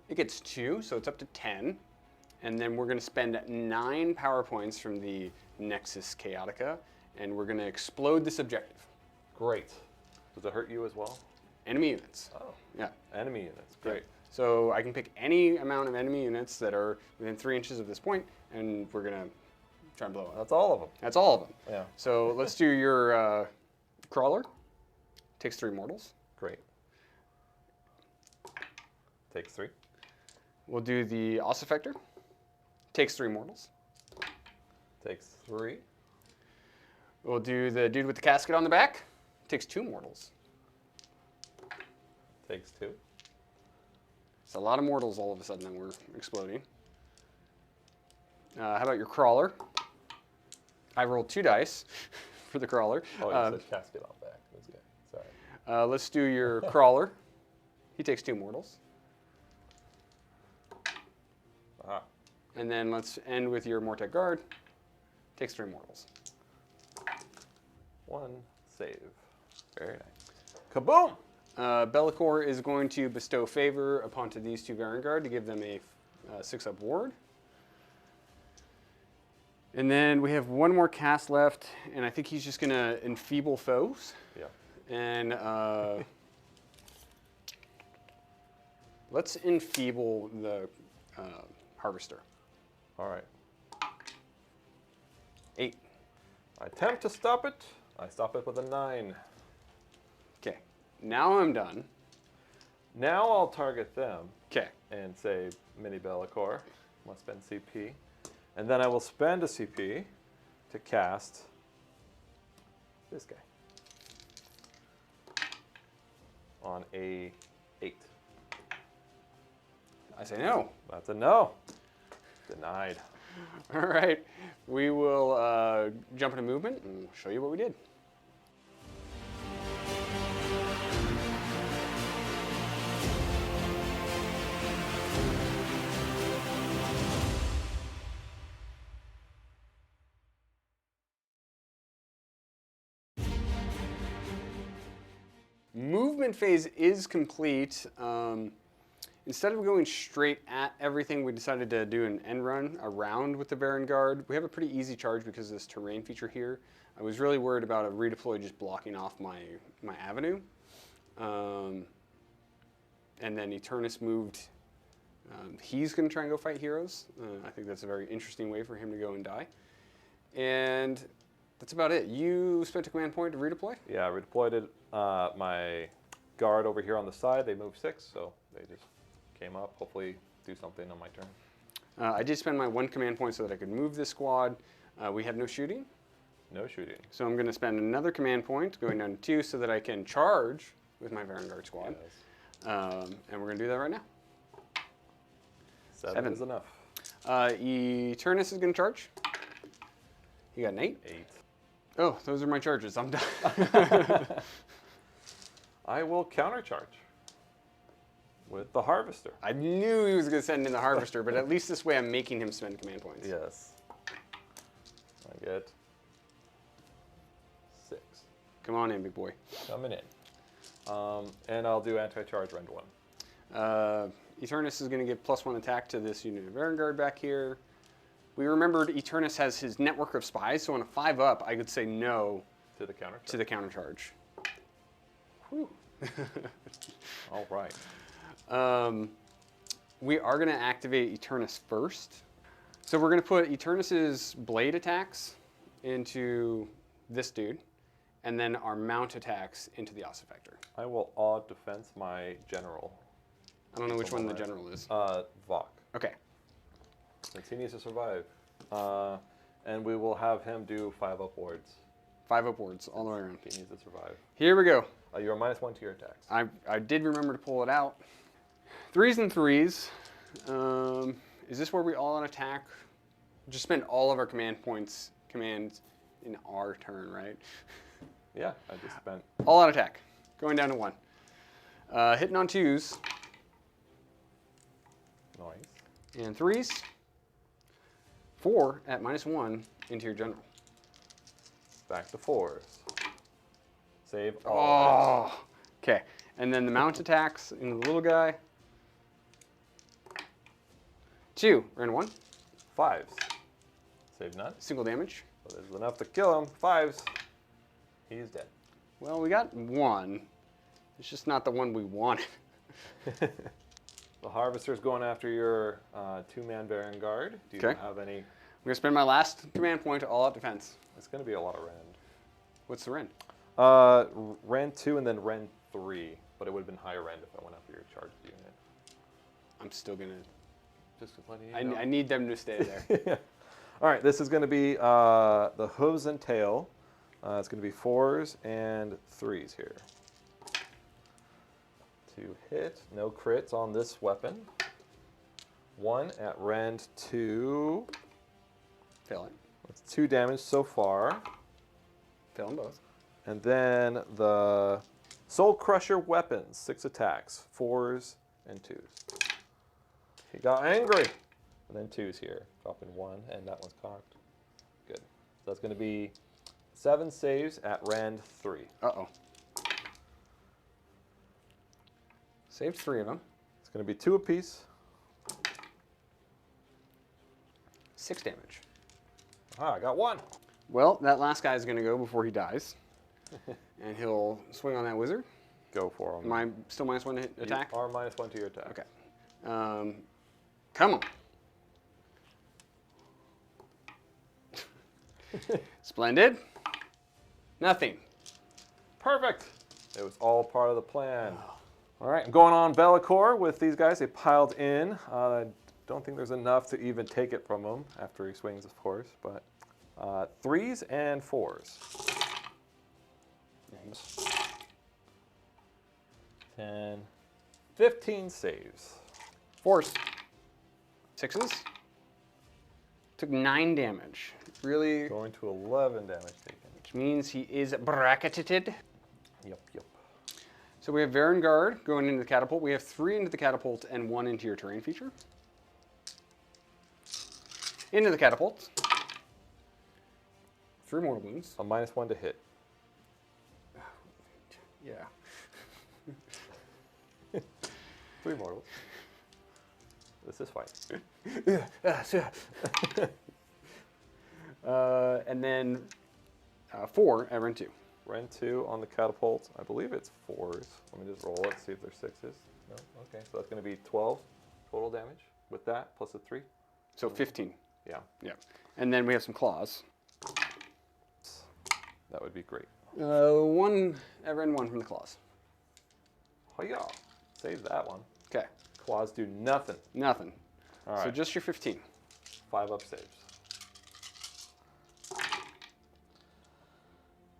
It gets 2, so it's up to 10. And then we're going to spend 9 power points from the Nexus Chaotica, and we're going to explode this objective. Great. Does it hurt you as well? Enemy units. Oh. Yeah. Enemy units. Great. So I can pick any amount of enemy units that are within 3 inches of this point, and we're going to try and blow up. That's all of them. That's all of them. Yeah. So let's do your crawler. Takes 3 mortals. Great. Takes 3. We'll do the Ossiarch. Takes 3 mortals. Takes 3. We'll do the dude with the casket on the back. Takes 2 mortals. Takes 2. It's a lot of mortals all of a sudden that we're exploding. How about your crawler? I rolled 2 dice for the crawler. Oh, you said casket on back. That's good. Sorry. Let's do your crawler. He takes 2 mortals. Ah. And then let's end with your Mortek guard. Takes 3 mortals. 1 save. Very nice. Kaboom! Bellicor is going to bestow favor upon to these 2 Varanguard to give them a 6-up ward. And then we have 1 more cast left, and I think he's just going to enfeeble foes. Yeah. And let's enfeeble the harvester. All right. 8. I attempt to stop it. I stop it with a 9. Okay. Now I'm done. Now I'll target them Okay. and say Mini Bellicor. Must spend CP. And then I will spend a CP to cast this guy on a 8. I say no. That's a no. Denied. All right. We will jump into movement and show you what we did. Movement phase is complete. Instead of going straight at everything, we decided to do an end run around with the Varanguard. We have a pretty easy charge because of this terrain feature here. I was really worried about a redeploy just blocking off my avenue. And then Eternus moved. He's going to try and go fight heroes. I think that's a very interesting way for him to go and die. And that's about it. You spent a command point to redeploy? Yeah, I redeployed it. My guard over here on the side, they moved 6, so they just came up. Hopefully do something on my turn. I did spend my 1 command point so that I could move this squad. We have no shooting. No shooting. So I'm going to spend another command point, going down to 2, so that I can charge with my Varanguard squad. Yes. And we're going to do that right now. 7 is enough. Eternus is going to charge. You got an 8? 8. Oh, those are my charges. I'm done. I will countercharge with the Harvester. I knew he was going to send in the Harvester, but at least this way I'm making him spend command points. Yes. I get 6. Come on in, big boy. Coming in. And I'll do anti-charge rend 1. Eternus is going to give +1 attack to this unit of Varanguard back here. We remembered Eternus has his network of spies, so on a 5-up, I could say no to the countercharge. To the countercharge. Whew. All right. We are going to activate Eternus first. So we're going to put Eternus's blade attacks into this dude, and then our mount attacks into the Ossiarch. I will odd defense my general. I don't know which one the general is. Vok. Okay. Since he needs to survive. And we will have him do 5 upwards. 5 upwards, all the way around. He needs to survive. Here we go. You're -1 to your attacks. I did remember to pull it out. 3s and 3s. Is this where we all on attack? Just spend all of our commands in our turn, right? Yeah, I just spent. All on attack. Going down to 1. Hitting on 2s. Nice. And 3s. 4 at -1 into your general. Back to 4s. Save all. Oh, okay. And then the mount attacks into the little guy. 2, rend 1. 5s. Save none. Single damage. So there's enough to kill him. 5s. He's dead. Well, we got 1. It's just not the one we wanted. The Harvester's going after your 2-man Varanguard. Do you Okay. have any? I'm going to spend my last command point to all-out defense. It's going to be a lot of rend. What's the rend? Rend 2 and then rend 3, but it would have been higher rend if I went after your charged unit. I'm still going to... Just letting you know. I need them to stay there. Yeah. All right, this is going to be the hooves and tail. It's going to be 4s and 3s here. To hit, no crits on this weapon. 1 at rend 2. Fail it. That's 2 damage so far. Fail them both. And then the Soul Crusher weapons, 6 attacks, 4s and 2s. He got angry. And then 2s here, dropping 1, and that one's cocked. Good. So that's going to be 7 saves at rend 3. Uh-oh. Saved 3 of them. It's going to be 2 apiece. 6 damage. Ah, I got 1. Well, that last guy is going to go before he dies. And he'll swing on that wizard. Go for him. Am I still -1 to hit attack? You are -1 to your attack. Okay. Come on. Splendid. Nothing. Perfect. It was all part of the plan. All right, I'm going on Bellicor with these guys. They piled in. I don't think there's enough to even take it from him after he swings, of course, but 3s and 4s. 10, 15 saves. 4s. 6s. Took 9 damage. Really, Going to 11 damage taken. which means he is bracketed. Yep. So we have Varanguard going into the catapult. We have 3 into the catapult and 1 into your terrain feature. Into the catapult. 3 mortal wounds. A -1 to hit. Yeah. 3 mortals. This is fine. And then 4 at rend 2. Rend 2 on the catapult. I believe it's 4s. Let me just roll it, see if there's 6s. No? Okay, so that's going to be 12 total damage with that, plus a 3. So 15. Yeah, Yeah. And then we have some claws. that would be great. 1 at rend 1 from the claws. Oh yeah, save that one. Okay. Claws do nothing. Nothing. All So right, just your 15. 5 up saves.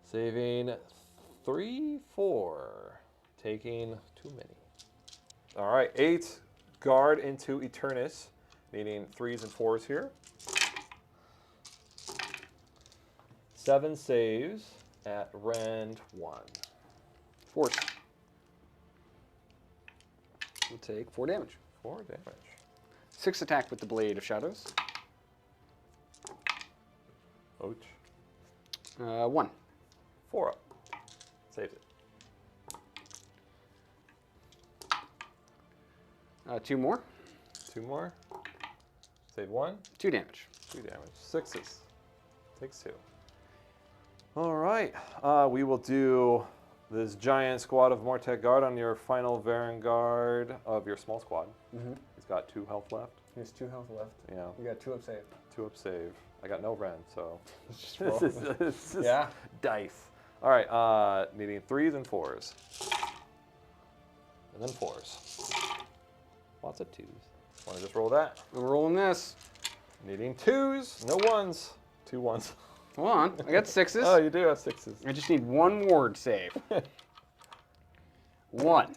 Saving 3, 4. Taking too many. All right, 8 guard into Eternus, needing 3s and 4s here. 7 saves at rend 1. Force. We'll take 4 damage. 4 damage. 6 attack with the Blade of Shadows. Ouch. 1. 4 up. Saves it. 2 more. 2 more. Save 1. 2 damage. 2 damage. 6s. Takes 2. All right. We will do this giant squad of Mortek Guard on your final Varanguard of your small squad. Mm-hmm. He's got 2 health left. He has 2 health left. Yeah. We got 2 up save. 2 up save. I got no rend, so Just this is Yeah. dice. All right. Needing 3s and 4s. And then 4s. Lots of 2s. Want to just roll that? I'm rolling this. Needing 2s, no 1s. 2 1s. Hold on. I got 6s. Oh, you do have 6s. I just need 1 ward save. 1.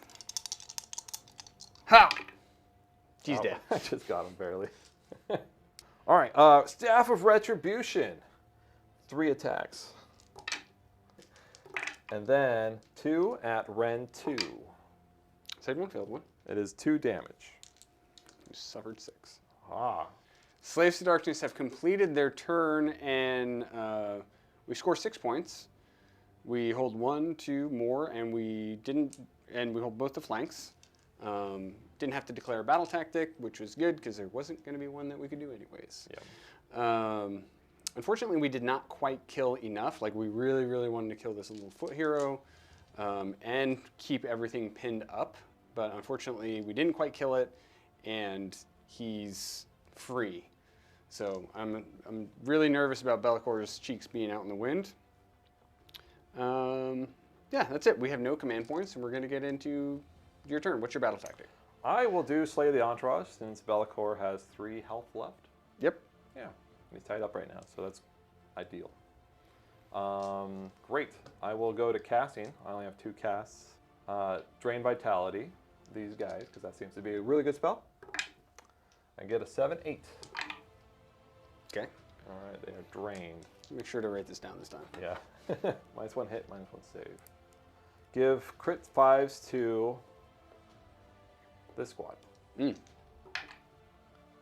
Ha! He's dead. I just got him barely. All right, Staff of Retribution. 3 attacks. And then 2 at rend 2. Saved 1, failed 1. It is 2 damage. You suffered 6. Ah. Slaves to Darkness have completed their turn, and we score 6 points. We hold 1, 2 more, and we hold both the flanks. Didn't have to declare a battle tactic, which was good because there wasn't going to be one that we could do anyways. Yeah. Unfortunately, we did not quite kill enough. Like, we really, really wanted to kill this little foot hero and keep everything pinned up. But unfortunately, we didn't quite kill it, and he's free. So I'm really nervous about Bellacor's cheeks being out in the wind. Yeah, that's it. We have no command points, and we're going to get into your turn. What's your battle tactic? I will do Slay the Entourage since Be'lakor has 3 health left. Yep. Yeah, he's tied up right now, so that's ideal. Great. I will go to casting. I only have 2 casts. Drain Vitality, these guys, because that seems to be a really good spell. I get a 7, 8. Okay. All right, they are drained. Make sure to write this down this time. Yeah. -1 hit, -1 save. Give crit 5s to this squad.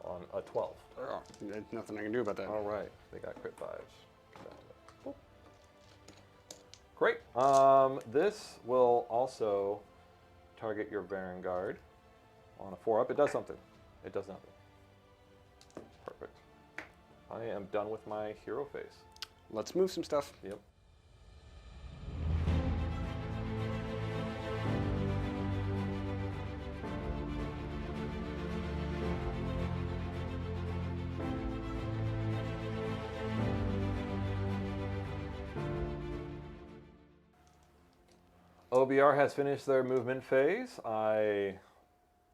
On a 12. Oh, there's nothing I can do about that. All right, they got crit 5s. Boop. Great. This will also target your Varanguard on a 4-up. It does something. It does nothing. Perfect. I am done with my hero phase. Let's move some stuff. Yep. OBR has finished their movement phase. I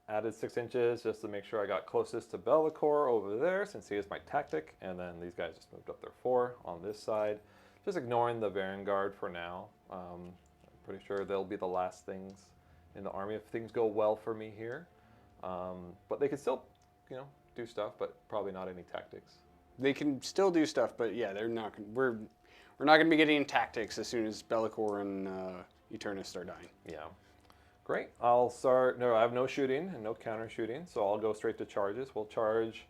added 6 inches just to make sure I got closest to Be'lakor over there since he is my tactic. And then these guys just moved up their 4 on this side. Just ignoring the Varanguard for now. I'm pretty sure they'll be the last things in the army if things go well for me here. But they can still, do stuff, but probably not any tactics. They can still do stuff, but yeah, they're not. We're not going to be getting tactics as soon as Be'lakor and Eternus start dying. Yeah. Great. I'll start. No, I have no shooting and no counter shooting, so I'll go straight to charges. We'll charge.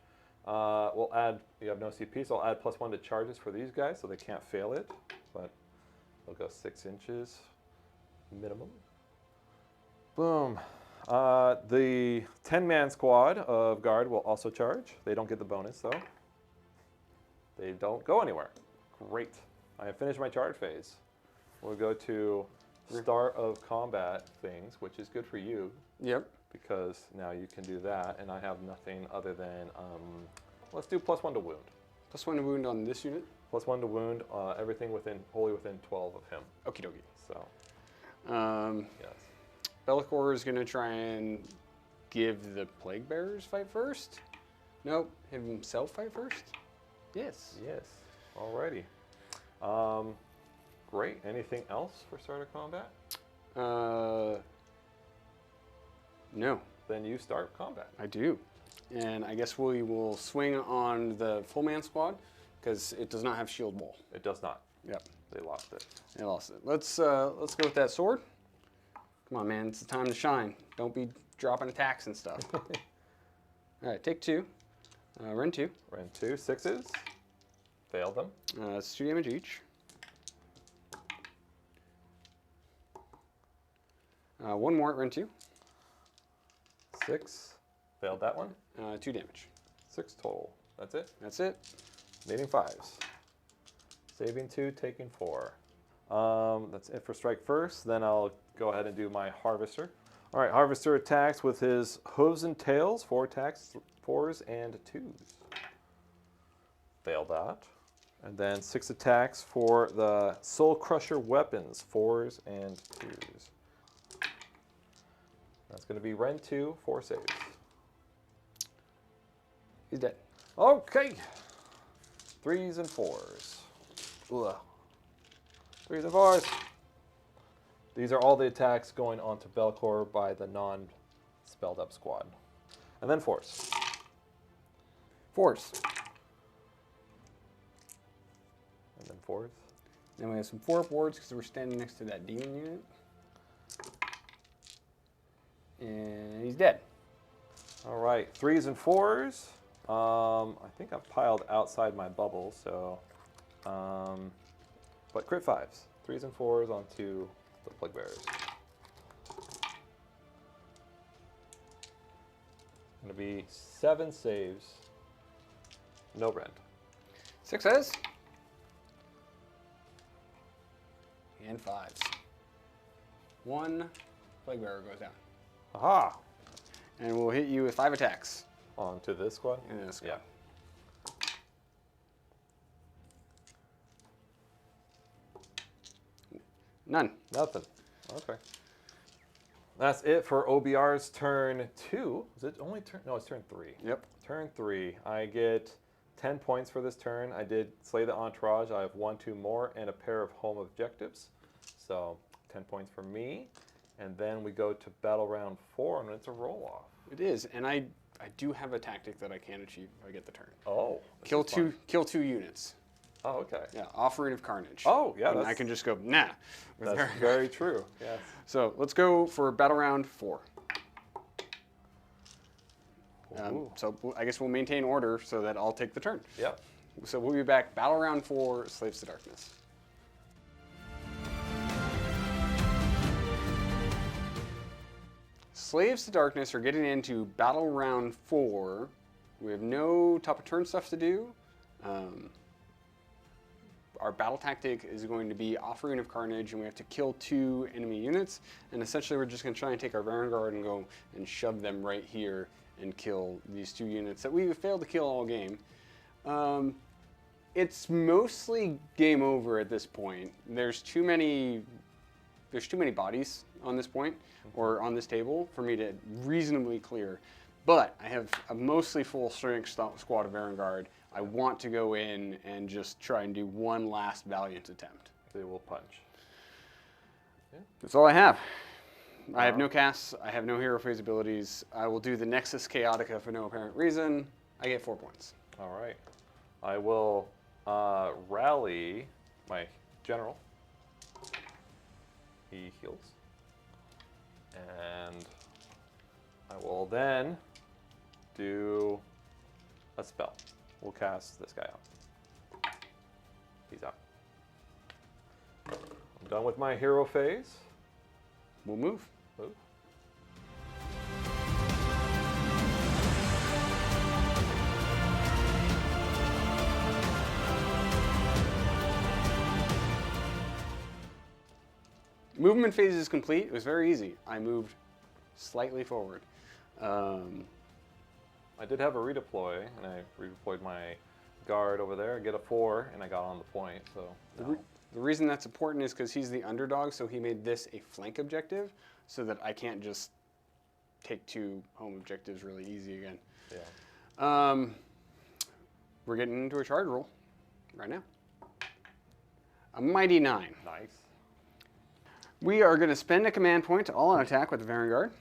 We'll add. You have no CP, so I'll add +1 to charges for these guys, so they can't fail it. But they'll go 6 inches minimum. Boom. The 10-man squad of guard will also charge. They don't get the bonus though. They don't go anywhere. Great. I have finished my charge phase. We'll go to start of combat things, which is good for you. Yep. Because now you can do that, and I have nothing other than, let's do +1 to wound. +1 to wound on this unit? +1 to wound, everything wholly within 12 of him. Okie dokie. So, yes. Be'lakor is going to try and give the Plaguebearers fight first? Nope. Have himself fight first? Yes. Yes. Alrighty. Great. Anything else for starter combat? No. Then you start combat. I do. And I guess we will swing on the full man squad because it does not have shield wall. It does not. Yep. They lost it. They lost it. Let's go with that sword. Come on, man. It's the time to shine. Don't be dropping attacks and stuff. All right, take 2. Rend 2. Rend 2, 6s. Fail them. It's 2 damage each. 1 more at Rend 2. 6. Failed that one. 2 damage. 6 total. That's it. That's it. Needing 5s. Saving 2, taking 4. That's it for strike first. Then I'll go ahead and do my Harvester. All right, Harvester attacks with his hooves and tails. 4 attacks, 4s and 2s. Fail that. And then 6 attacks for the Soul Crusher weapons. 4s and 2s. That's going to be Rend 2, 4 saves. He's dead. Okay. 3s and 4s. Ugh. 3s and 4s. These are all the attacks going on to Be'lakor by the non-spelled up squad. And then 4s. 4s. And then 4s. Then we have some 4-up wards because we're standing next to that demon unit. And he's dead. All right, 3s and 4s. I think I'm piled outside my bubble, so. But crit 5s. 3s and 4s onto the Plaguebearers. Gonna be 7 saves. No rend. 6s. And 5s. 1 Plaguebearer goes down. Aha! And we'll hit you with 5 attacks. Onto this squad? In this squad. Yeah. None. Nothing. Okay. That's it for OBR's turn 2. Is it only turn? No, it's turn 3. Yep. Turn 3. I get 10 points for this turn. I did slay the entourage. I have 1, 2 more, and a pair of home objectives. So 10 points for me. And then we go to battle round 4, and it's a roll-off. It is, and I do have a tactic that I can achieve if I get the turn. Oh. Kill 2 units. Oh, okay. Yeah, Offering of Carnage. Oh, yeah. And I can just go, nah. That's very true. Yes. So let's go for battle round 4. So I guess we'll maintain order so that I'll take the turn. Yep. So we'll be back. Battle round 4, Slaves to Darkness. Slaves to Darkness are getting into battle round 4. We have no top of turn stuff to do. Our battle tactic is going to be Offering of Carnage, and we have to kill 2 enemy units. And essentially, we're just going to try and take our Varanguard and go and shove them right here and kill these 2 units that we failed to kill all game. It's mostly game over at this point. There's too many bodies on this point, or on this table, for me to reasonably clear. But I have a mostly full strength squad of Varanguard. I want to go in and just try and do one last valiant attempt. They will punch. Yeah. That's all I have. I have no casts. I have no hero phase abilities. I will do the Nexus Chaotica for no apparent reason. I get 4 points. All right. I will rally my general. He heals. And I will then do a spell. We'll cast this guy out. He's out. I'm done with my hero phase. We'll move. Move. Movement phase is complete. It was very easy. I moved slightly forward. I did have a redeploy, and I redeployed my guard over there. I get a 4, and I got on the point. So The reason that's important is because he's the underdog, so he made this a flank objective, so that I can't just take 2 home objectives really easy again. Yeah. We're getting into a charge roll right now. A mighty 9. Nice. We are going to spend a command point to all on attack with the Varanguard.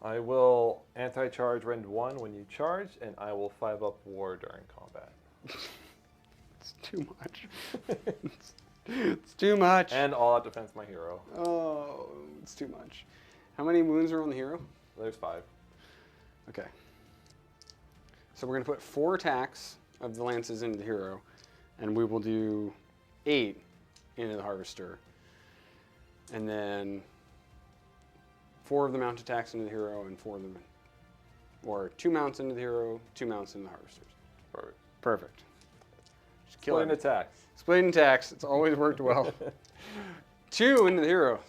I will anti-charge rend 1 when you charge, and I will 5-up war during combat. It's too much. It's too much. And all out defense my hero. Oh, it's too much. How many wounds are on the hero? There's 5. Okay. So we're going to put 4 attacks of the lances into the hero, and we will do 8 into the harvester. And then 4 of the mount attacks into the hero, and 4 of them, or 2 mounts into the hero, 2 mounts into the harvesters. Perfect. Perfect. Just kill Splitting it. attacks. Splitting attacks. It's always worked well. 2 into the hero.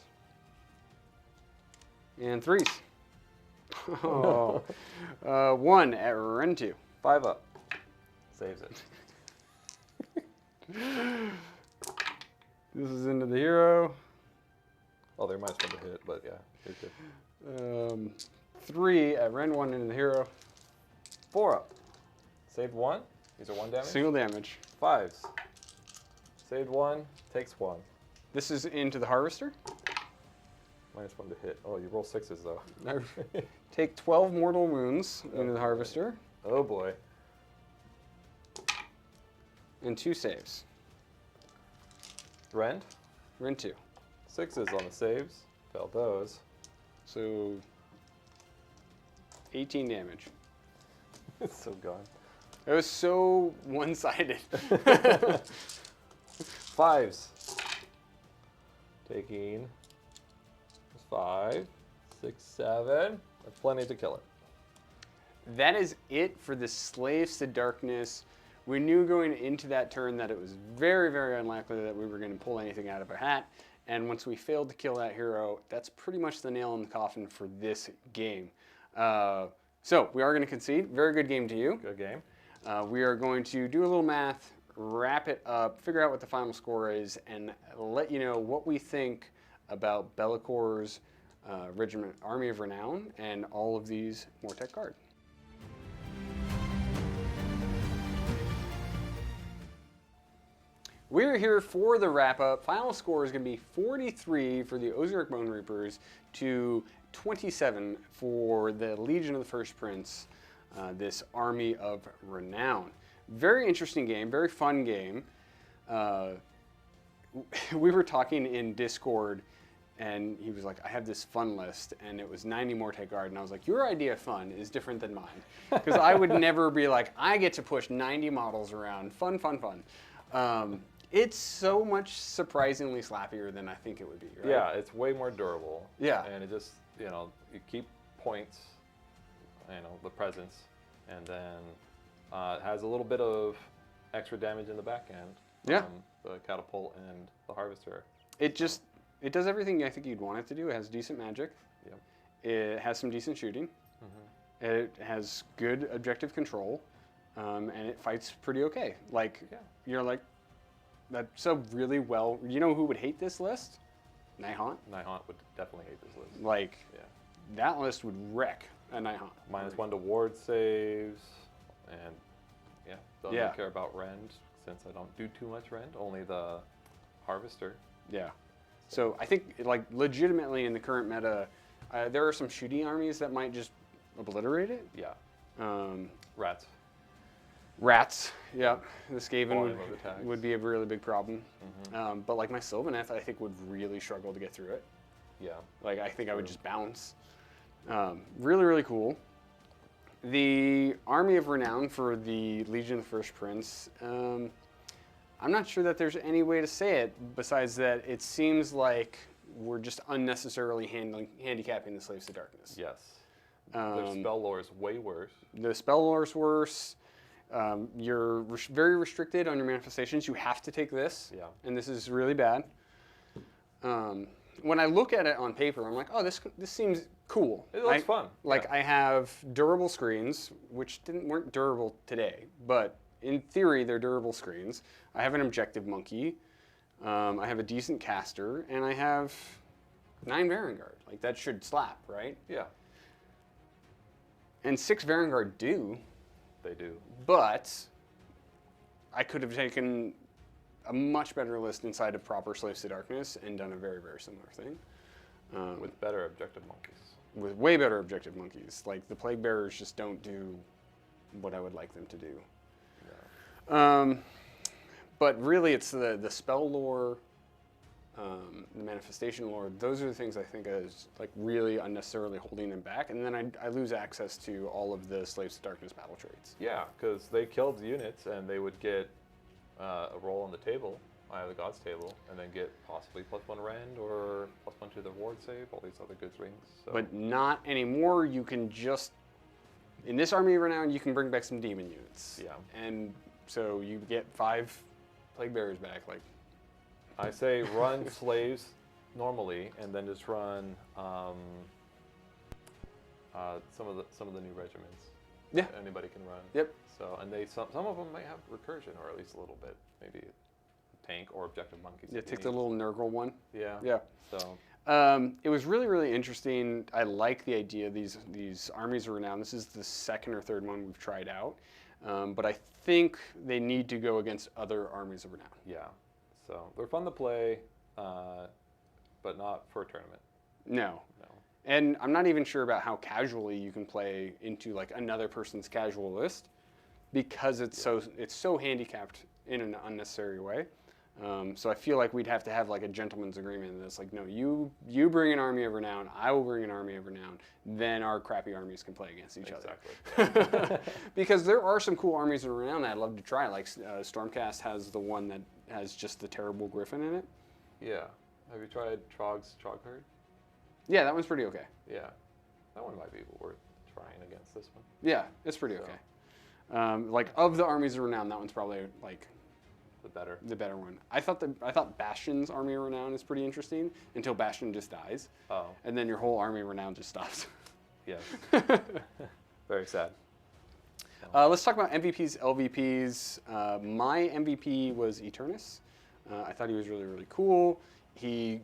And 3s. Oh. 1 at rend 2. 5-up. Saves it. This is into the hero. Oh, they might spend a hit, but yeah, you're good. 3 at rend 1 into the hero. 4-up. Saved 1. These are 1 damage. Single damage. 5s. Saved 1. Takes 1. This is into the harvester. -1 to hit. Oh, you roll 6s though. Take 12 mortal wounds into the harvester. Oh boy. And 2 saves. Rend. Rend 2. 6s on the saves. Failed those. So 18 damage. It's so gone. It was so one-sided. 5s. Taking 5, 6, 7. That's plenty to kill it. That is it for the Slaves to Darkness. We knew going into that turn that it was very, very unlikely that we were going to pull anything out of a hat. And once we failed to kill that hero, that's pretty much the nail in the coffin for this game. So we are going to concede. Very good game to you. Good game. We are going to do a little math, wrap it up, figure out what the final score is, and let you know what we think about Bellacor's Regiment Army of Renown and all of these Mortek Guard. We're here for the wrap-up. Final score is going to be 43 for the Ossiarch Bonereapers to 27 for the Legion of the First Prince, this Army of Renown. Very interesting game, very fun game. We were talking in Discord, and he was like, I have this fun list, and it was 90 Mortek Guard, and I was like, your idea of fun is different than mine. Because I would never be like, I get to push 90 models around. Fun, fun, fun. It's so much surprisingly slappier than I think it would be, right? Yeah, it's way more durable. Yeah. And it just, you keep points, the presence, and then it has a little bit of extra damage in the back end. Yeah. The catapult and the harvester. It does everything I think you'd want it to do. It has decent magic. Yep. It has some decent shooting. Mm-hmm. It has good objective control, and it fights pretty okay. You're like, that's so really well. You know who would hate this list? Nihant. Nihant would definitely hate this list. That list would wreck a Nihant. -1 to ward saves, and don't really care about rend since I don't do too much rend. Only the harvester. Yeah. So I think legitimately in the current meta, there are some shooting armies that might just obliterate it. Yeah. Rats, yeah. The Skaven would be a really big problem. Mm-hmm. But my Sylvaneth, I think, would really struggle to get through it. Yeah. I think I would just bounce. Really, really cool. The Army of Renown for the Legion of the First Prince, I'm not sure that there's any way to say it besides that it seems like we're just unnecessarily handicapping the Slaves to Darkness. Yes. Their spell lore is way worse. The spell lore is worse. You're very restricted on your manifestations. You have to take this, and this is really bad. When I look at it on paper, I'm like, oh, this seems cool. It looks fun. I have durable screens, which weren't durable today, but in theory, they're durable screens. I have an objective monkey. I have a decent caster, and I have 9 Varanguard. That should slap, right? Yeah. And 6 Varanguard do. They do. But I could have taken a much better list inside of proper Slaves to Darkness and done a very, very similar thing. With better objective monkeys. With way better objective monkeys. The Plaguebearers just don't do what I would like them to do. No. But really, it's the spell lore, the manifestation lore. Those are the things I think is really unnecessarily holding them back. And then I lose access to all of the Slaves to Darkness battle traits. Yeah, because they killed units and they would get a roll on the table, the God's table, and then get possibly +1 rend or +1 to the ward save, all these other good things. So. But not anymore. You can just, in this Army of Renown, you can bring back some demon units. Yeah. And so you get 5 Plaguebearers back. I say run slaves normally, and then just run some of the new regiments. Yeah. Anybody can run. Yep. So and some of them might have recursion, or at least a little bit, maybe tank or objective monkeys. Yeah, take the little Nurgle one. Yeah. Yeah. So. It was really, really interesting. I like the idea of these armies of renown. This is the 2nd or 3rd one we've tried out, but I think they need to go against other armies of renown. Yeah. So they're fun to play, but not for a tournament. No. And I'm not even sure about how casually you can play into another person's casual list, because it's so handicapped in an unnecessary way. So I feel like we'd have to have like a gentleman's agreement that's like, no, you bring an army of renown, I will bring an army of renown, then our crappy armies can play against each other. Because there are some cool armies of renown that I'd love to try. Like Stormcast has the one that has just the terrible Griffin in it. Yeah. Have you tried Trog's Trogherd? Yeah, that one's pretty okay. Yeah. That one might be worth trying against this one. Yeah, it's pretty okay. Like of the armies of renown, that one's probably like the better one. I thought Bastion's Army of Renown is pretty interesting until Bastion just dies. Oh. And then your whole Army of Renown just stops. Yes. Very sad. Let's talk about MVPs, LVPs. My MVP was Eternus. I thought he was really, really cool. He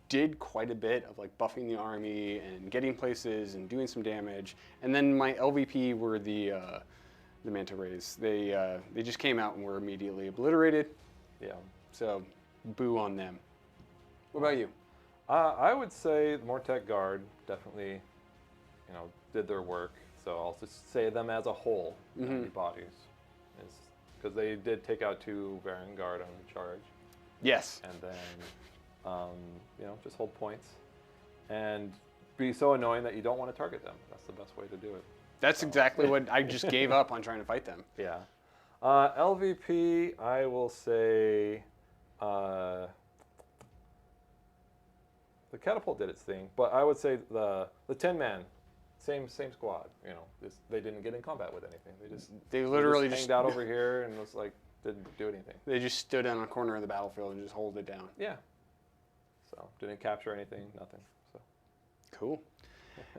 did quite a bit of like buffing the army and getting places and doing some damage. And then my LVP were the Manta Rays. They just came out and were immediately obliterated. Yeah. So, boo on them. What about you? I would say the Mortek Guard definitely, did their work. So I'll just say them as a whole, bodies, because they did take out 2 Varanguard on charge. Yes. And then, just hold points and be so annoying that you don't want to target them. That's the best way to do it. That's exactly what I just gave up on trying to fight them. Yeah. LVP, I will say the Catapult did its thing, but I would say the 10-man, same squad. They didn't get in combat with anything. They literally just hanged out over here and was like didn't do anything. They just stood on a corner of the battlefield and just hold it down. Yeah. So didn't capture anything, nothing. So cool.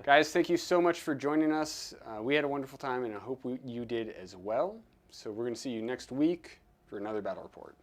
Guys, thank you so much for joining us. We had a wonderful time, and I hope you did as well. So we're going to see you next week for another battle report.